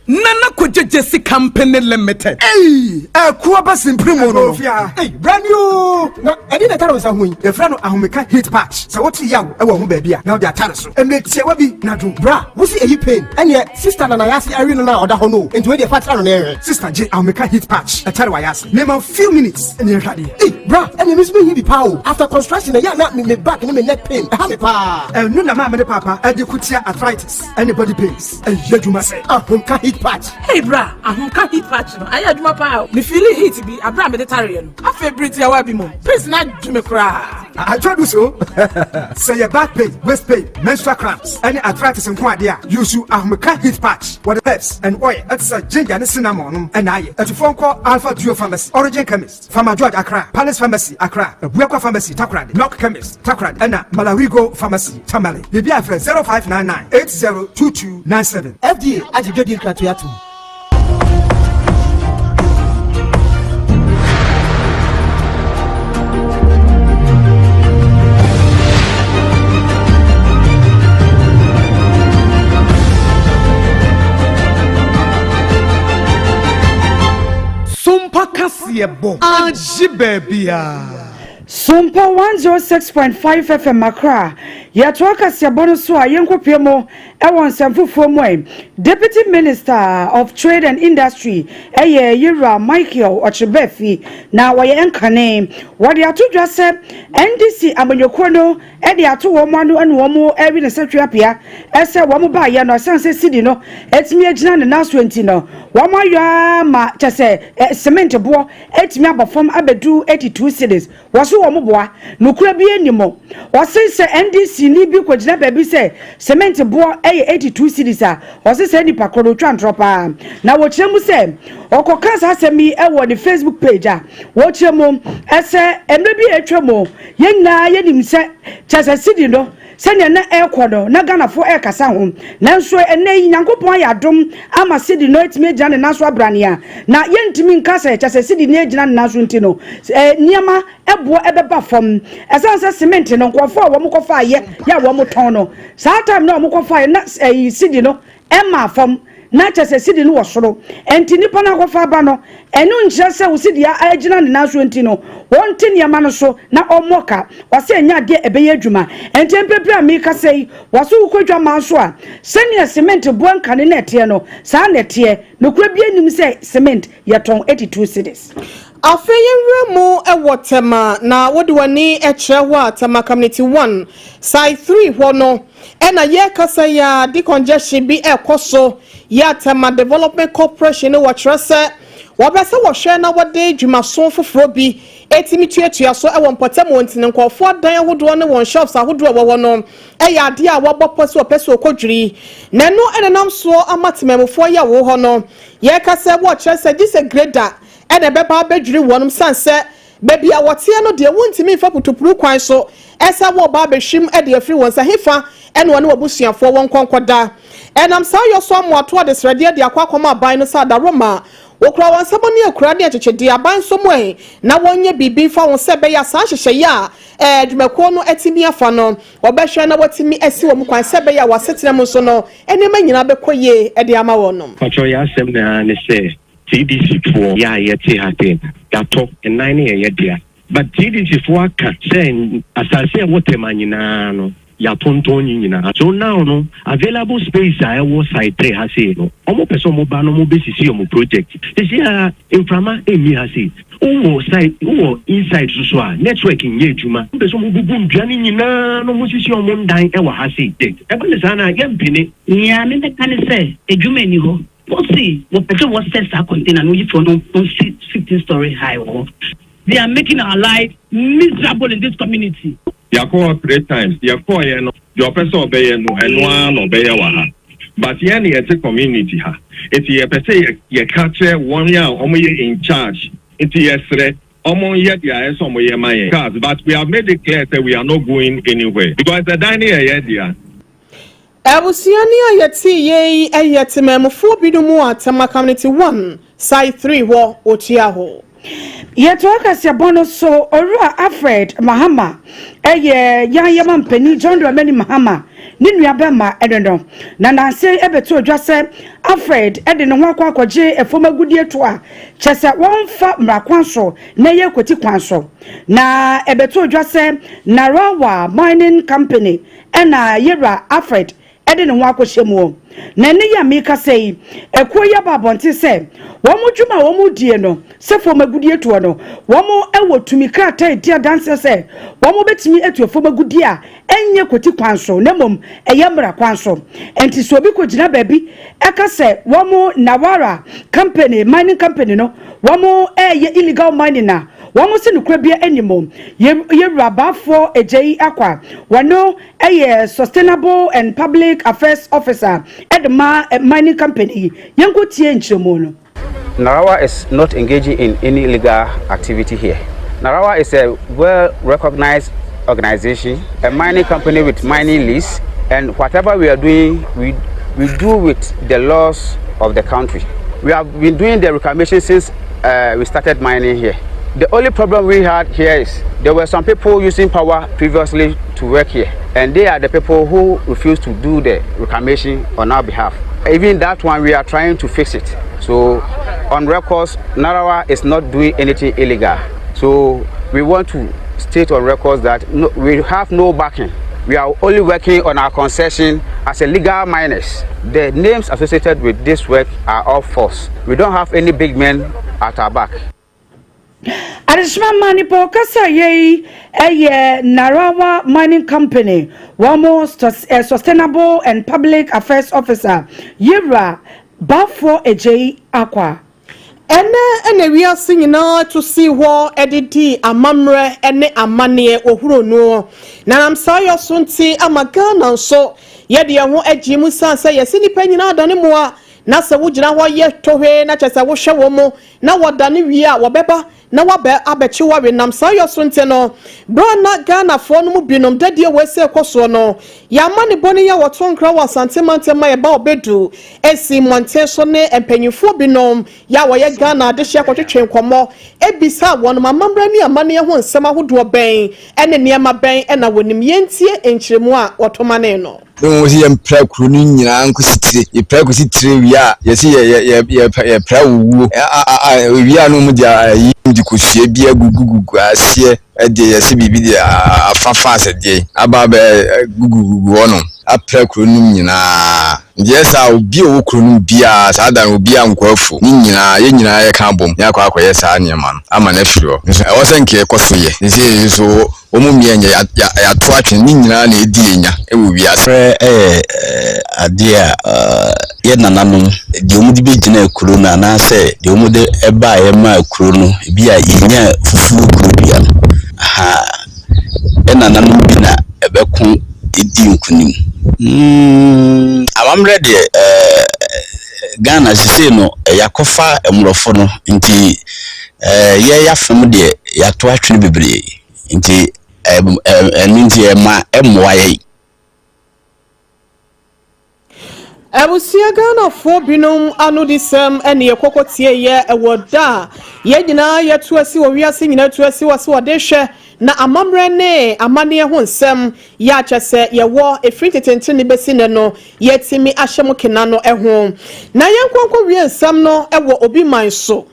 Nana Kojesi Company Limited. Hey, Kuaba Simprimo. Hey, brand new. I didn't tell us the friend of Ahomeka hit patch. So what's young? I want baby. Now they are Tanaso. And let's say what be Nadu Bra. What's the pain? And yet, sister and I ask Irene now or the Hono into the fat on air. Sister J. Ahomeka hit patch. I tell you, I ask. Name a few minutes and you're ready. Hey, Bra. And you miss me the power. After construction, the young me back and me neck pain. I have a pa. And no, mamma, papa, and you could see arthritis. Anybody pays. And you must say, Ahomeka hit patch. Hey, Bra. Ahomeka hit patch. I had my power. Me feeling heat be a Bra Mediterranean. I feel pretty. I will be more. Please not do me cry. I told you so. Say your back pain, waist pain, menstrual cramps, any arthritis and quadia. Use you Ahomeka hit patch. What the herbs and oil. That's a ginger and cinnamon. And I at a phone call Alpha Duo Pharmacy, Origin Chemist, Pharma Drug Accra, Palace Pharmacy Accra, Buakwa Pharmacy Takrad, Lock Chemist Takrad, and Malarigo Pharmacy Tamale. The BFR 0599 802297. FDA Ajigadi Kratuatu. Sompa Kasiebo. Aji babia. Sompa 106.5 FM Accra. Yatwa Kasiebo no so a yenko piemo e won samfufuo mo Deputy Minister of Trade and Industry Yera Michael Ochebefi na waye enkane wode atodwa se NDC amanyoko no e de ato wo mo anu anu wo mo ewi ne setwapia ese wo mo ba ye no sanse sidi no etimi agina ne na 20 no wo mo ya ma chese cement bo etimi abafom abedu 82 cities wo so wo mo boa nokura bi enimo wo se NDC ni bi kwagina ba bi se cement bo 82 cities a wo se nipa kodo twantropa na wo kyeremu se okokasa asemi e wo ne Facebook page a wo kyeremu ese emre bi etwemo yenna yenim se chese sidi no senya na ekodo na ganafo ekasa ho nanso ene nyankopon ayadom ama sidi no etime gya ne naso abrania na yentimi nkasa chese sidi ne gina ne naso ntino niama ebo ebeba fam esanse cement no nkofo wo mkofa ye ya wo mton no saa time na wo mkofa ye na sidi no ema fam na chese sidi no wosoro enti nipa na kofa ba no enu nkyere se wo sidi agina ne naso enti no wonte niama no so na omoka wase enya de ebeye adwuma enti empepe amika sei waso ukwadwa manso a senior cement buanka ne nete no sa nete no kura bi anim se cement yeton 82 cedis afeyenwe mu ewotema na wodiwani echewa tama community 1 side 3 hono ena ye kasa ya decongestion bi ekoso ya tama development corporation wo trese wabese wo hwe na wode dwumaso foforo bi etimi tuatua so e won potemo ntine nkofo dan hodo ne won shops ahodo wo no e ya ade a wobopose opese okodwiri nenu enenam so amatememfo ya wo ho no ye kasa wo trese gise grader ene beba bedwiri wonum sanse baby a wote no de wontimi fa putupuru kwan so esa wo ba behwim e de afri won sa hefa ene wone wabusuafo won konkoda enam sa yo so amoato de srade de akwakoma aban no sa da roma wokura won saboni akura de achechede aban so mo na wonye bibi fa won se be ya sa hyehye ya dwumako no etimi afa no obehwe na watimi esi won kwan se be ya wasetenam so no ene manyina bekoye e de ama wonom pacho ya asem na ne se TDC for ya yeti hatin yato enine ye dia but TDC for ka say asase wotema nyina no ya tonton nyina so now no available space I was side 3 ha say no omo person mo ba no mo besisi omo project this year inframa emi ha say owo side owo inside so a networking ye adwuma person mo bubu ndwane nyina no mo sisi omo ndan e wa ha say e ba le sana ye mpini ya me be kan say adwuma ni ho see what person was test our container no you for no 15-story high wall. They are making our life miserable in this community. You call 3 times. You call your person obey no and one obey wa. But yani it's a community ha. It's a person you catch 1 year in charge. It's yesterday. But we have made it clear that we are not going anywhere because the dining area. Abusiani ayeti ye ayetememfo bidumu atama community 1 side 3 wo otiaho yeto akase bono so orua Alfred Mahama eye yanyama mpani John Dramani Mahama ni nuabema edono na nanse ebeto odwase Alfred ede ne ho akwaje efomagudie to a chese wonfa mrakwanso na ye kwoti kwanso na ebeto odwase Narawa Mining Company ena yera Alfred ede ne ho akohyemu na ne ya meka sei ekoya babonte se womu dwuma womu die no se fomagudie to no womu ewo tumika ta dia danse se womu betimi etu fomagudie a enye kwoti kwanso nemom eyemra kwanso enti so obi kogina baabi eka se womu Nawara company mining company no womu eye illegal mining na womu se nukura bia animom ye rabafo ejei akwa wono eye sustainable and public affairs officer edma mining company yango tie nchemo no. Narawa is not engaging in any illegal activity here. Narawa is a well-recognized organization, a mining company with mining lease, and whatever we are doing, we do with the laws of the country. We have been doing the reclamation since we started mining here. The only problem we had here is there were some people using power previously to work here, and they are the people who refused to do the reclamation on our behalf. Even that one, we are trying to fix it. So, on records, Narawa is not doing anything illegal. So, we want to state on records that we have no backing. We are only working on our concession as a legal miners. The names associated with this work are all false. We don't have any big men at our back. Adishma manipo kasa ye Narawa Mining Company wamo sustainable and public affairs officer Yera Bafo Ejei Akwa ene wiase nyina to see wo edidi amamre ene amane ohuro no na namsa yo so nti amagana nso ye de ho agimu sanse ye sinipa nyina adane moa na se wo gina ho ye tohwe na chese wo hwe wo mo na wodane wi a wobeba na wabe abechi ware nam sa yo so nte no brana Ghana fo no mu binom dadie wese koso no ya mane boni ya woto nkra wa santemante ma ye ba obedu esi monte so ne empanyifo binom ya woye Ghana de hye akotwetwe nkomo ebisa won mamambra ni amane ye ho nsem ahodo ben ene niema ben ena wonim yentie enkyeremu a wotomane no no si yem pra kru ni nyina nkositire ye pra kositire wi a ye si ye pra wuwo wi a no mu dia yi di kosie bia gugugu asie de ye si bibi dia afafa asede aba be gugugu wono apra kru ni nyina Yes, I'll be a woman, be a Sadan will be unquafu. Nina, ye can't boom, Yako, yes, man. I'm a nephew. I wasn't care, Kosuye. This is so, Omumi and ya twatching Nina, Dina. It will be a dear, yet nanum, the Umudibi Jene Kuruna, and I say, the Umude Eba Emma Kuruno, be a Inya Fufu Kurubian. Ha, and nanum bina, a becum, idium kunim. I'm ready. Ghana say no yakofa emrofo no nti ya fam de ya to atwe bebre nti nti ema emwaye Abusia Ghana fo binom anodisem ene yekokotie ye ewoda ye nyina ye to asi wo wiase nyina to asi wase wo de hwe na amamre ne amane ho nsem ya kyese ye wo efrititente ne besi ne no ye timi ahyem kena no eho na yenkonko wie nsem no ewo obi man so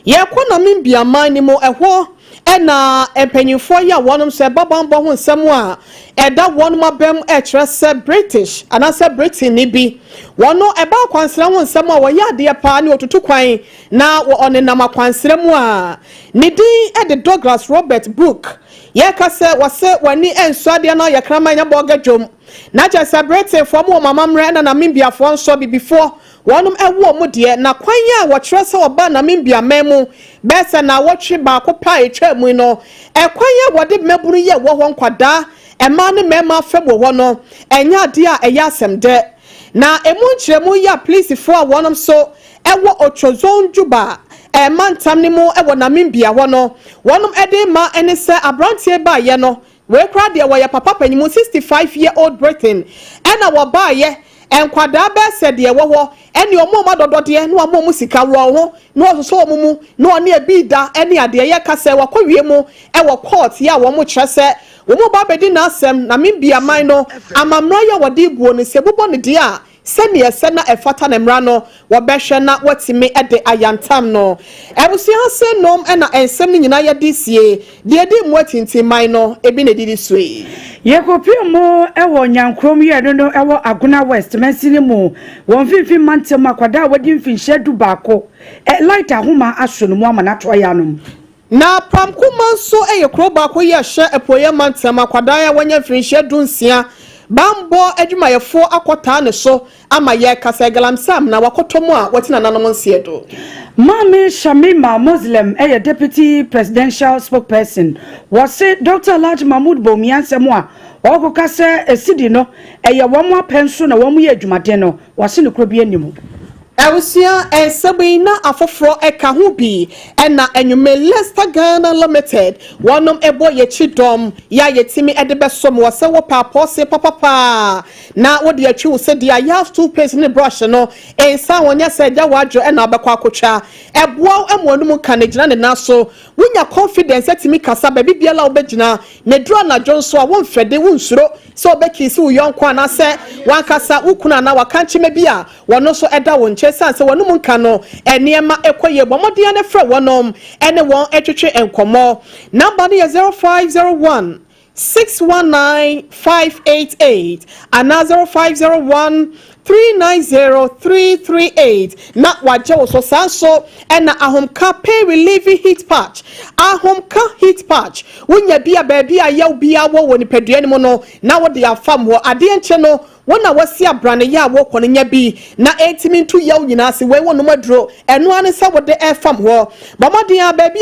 ye kwana membia man ni mo eho ena empanyifo ya wonom se babambo ho nsem a eda wonom abem ekyerese British anase Britain ni bi wono eba kwansra ho nsem a woya de pa ne otutu kwan na wo onenam akwansra mu a ne din ede Douglas Robert Book ye kase wase wani ensuade na ye kraman YEBOAGYE dwom na kyesa Britain fo mo mamamre na Namibia fo nso bi before wonom ewo mo de na kwan ya wo kyerese oba Namibia memu bese na wotwe ba ko pa etwa mu no ekwan ya wode meburu ye wo ho nkwada ema ne mema fem wo no enya de a eya asem de na emu nkyeremu ya police fo a wonom so ewo otwozon juba mantam ni mu ewo Namibia wono wonom ede ma ene se abrantie ba ye no we kra de wo ye papa panyimu 65-year-old Britain ena wo ba ye enkwada be se de wo ho ene omo madodode no omo musika wo ho no ososo omo mu no ne ebida ene ade ye kase wo kwowie mu ewo court ya wo mo kyerese wo mo ba bedi na asem Namibia man no amamra ya wode buo ne se bobɔ ne de a semi esena efata ne mra no wo behwe na watimi ede ayantam no ebusia se nom na ensem ni nyina ye disie de di mu atintiman no ebi ne didi sui Yekopimo ewo nyankrom ye no ewo Aguna West mensini mu won fifi mantem akwada wadi mfinhye du baako light ahoma aso no mu amana to ya no na pramkuma so kro baako ye hye epoye mantem akwada ya wanya mfinhye du nsia bambo adwumayefo akota ne so ama ye kasa galamsam na wakotomu a watina nanom nsiedo Mami Shamima Muslim deputy presidential spokesperson was Dr. Alhaji Mahmoud Bomiansemo a okoka se esidi no womo apenso na womo ye adwumade no wase ne kro bi animu Awusia ensebi na afoforo eka ho bi na enwume Leicester Ghana Limited wonom ebo ye chidom ya yetimi edebesom wase wo papo se papa na wodi achi wo se dia ya two paste ne brush no ensa wonya se dia wadwo na abekwa akotwa ebo amonum kanegina ne naso wonya confidence etimi kasa ba bibiala obegina ne dro na jonso a won fede won suro so obekisi wo yonko na se wankasa ukuna na wakanchime bia wono so eda won sanse wonum nka no eniema ekoye bomode ne fra wonom ene won etwetwe enkomo number no 0501 619-588 and 0501 390-338 na waje wo so sanso ena ahomka pay relief heat patch ahomka heat patch wonya bia baabi a yaw bia wo ni padua ni mo no na wo de afam wo ade enche no wona wasi abrane ya wo kono nya bi na etimi ntu yaw nyina se we wono maduro eno ane sa wo de afam wo bomodin a baabi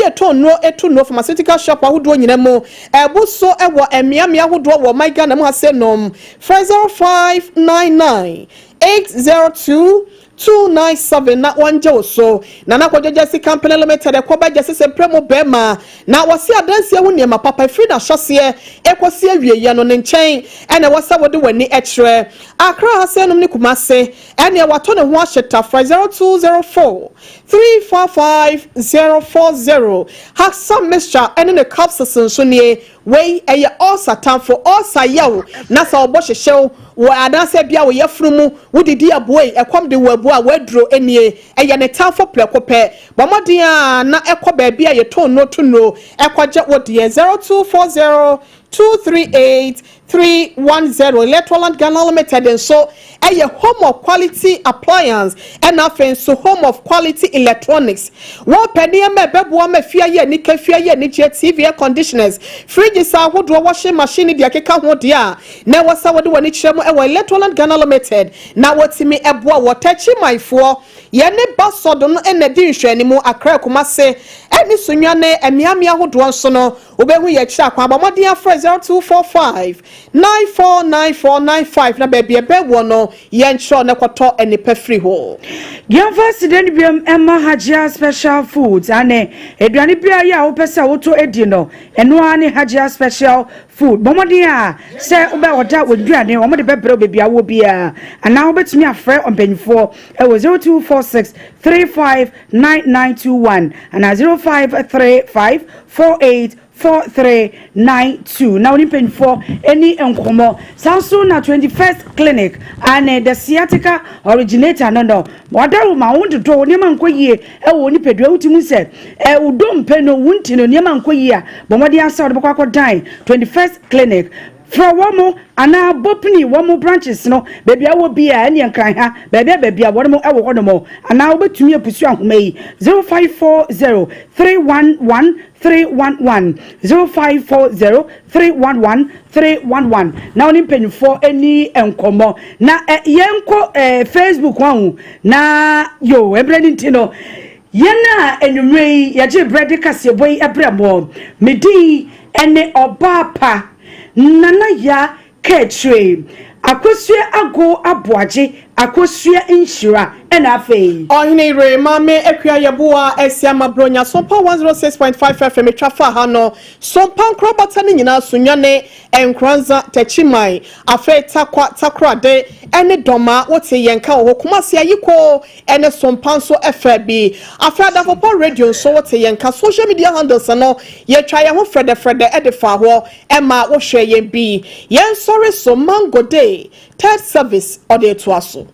etu no pharmaceutical shop ahodo nyina mo ebuso ewo emiamia ahodo wo my Ghana mu ase nom 0599 802 297 na wanje so na na kwaje si company limited ekoba je se premo bema na wasi adanse hu niema papa free na hyose ekosi awieye no ne nchen ene wasa wode wani ekre akra hase no ne kumase ene wato ne ho ahyeta 0204 345040 hasa mixture ene ne capsules nso ne wey eye all satan for all sayawo na sa obo hyehyew wo adanse bia wo yefrumu wodidi aboe ekom de wabu a wadro enie eye ne tanfo plekope bomodin a na ekoba bia ye ton no to no ekwaje wodie 0240 238-310 Electroland Ghana Limited and so a home of quality appliance and often so home of quality electronics. One penny a bebo me fear ye ni TV air conditioners, fridges are wood washing machine the akeka ho dia. Na wasa wode wani chemo e Electroland Ghana Limited. Na wati me eboa watechi my for ye ne basodo no ene di nhwe animu akra kumase eni sunwane emiamia hodo nso no obehu ye kira kwa bomodin afre 0245 949495 na baby ebe wono ye ncho ne kwoto eni pefri ho University biam Emma Hajia Special Foods ane eduane bia ya wo pese woto edi no eno ane Hajia Special Food bomodin a se obe oda woduane wo de bebre obebia wo bia ana obetumi afre ompanifo e wo 0246 359921 and 0535484392 now ni pen for any enkomo sanso na 21st clinic and the sciatica originator no wadaru ma won do ni man koyie e wo ni pedua utimu se e udom pe no wunti no ni man koyie a bomodi asa do kwakọ dan 21st clinic from womo ana bopni womo branches no baby awo bia ene nkran ha baby womo ewo hodomo ana obetumi apusu ahoma yi 0540311311 0540311311 na oni penfo eni enkomo na yenko Facebook wan na yo ebrani ntino yena enumre yaje bread kase boy ebramo medi ene Obaapa nana ya Kaakyire Akosua ago ABOAGYE Akosua inshira enafe Oheneyere mame ekua YEBOAH ASIAMAH bronya Sompa 106.5 FM trafa ha no Sompa nkrobata ni nyina sunwane enkranza techimai afe takrade ene doma wote yenka ho kumase ayiko ene Sompa nso FB afe adafo radio nso wote yenka social media handles no ye twa ye ho frede edefa ho ema wo hwe ye bi yen sorry so mango day third service ode to aso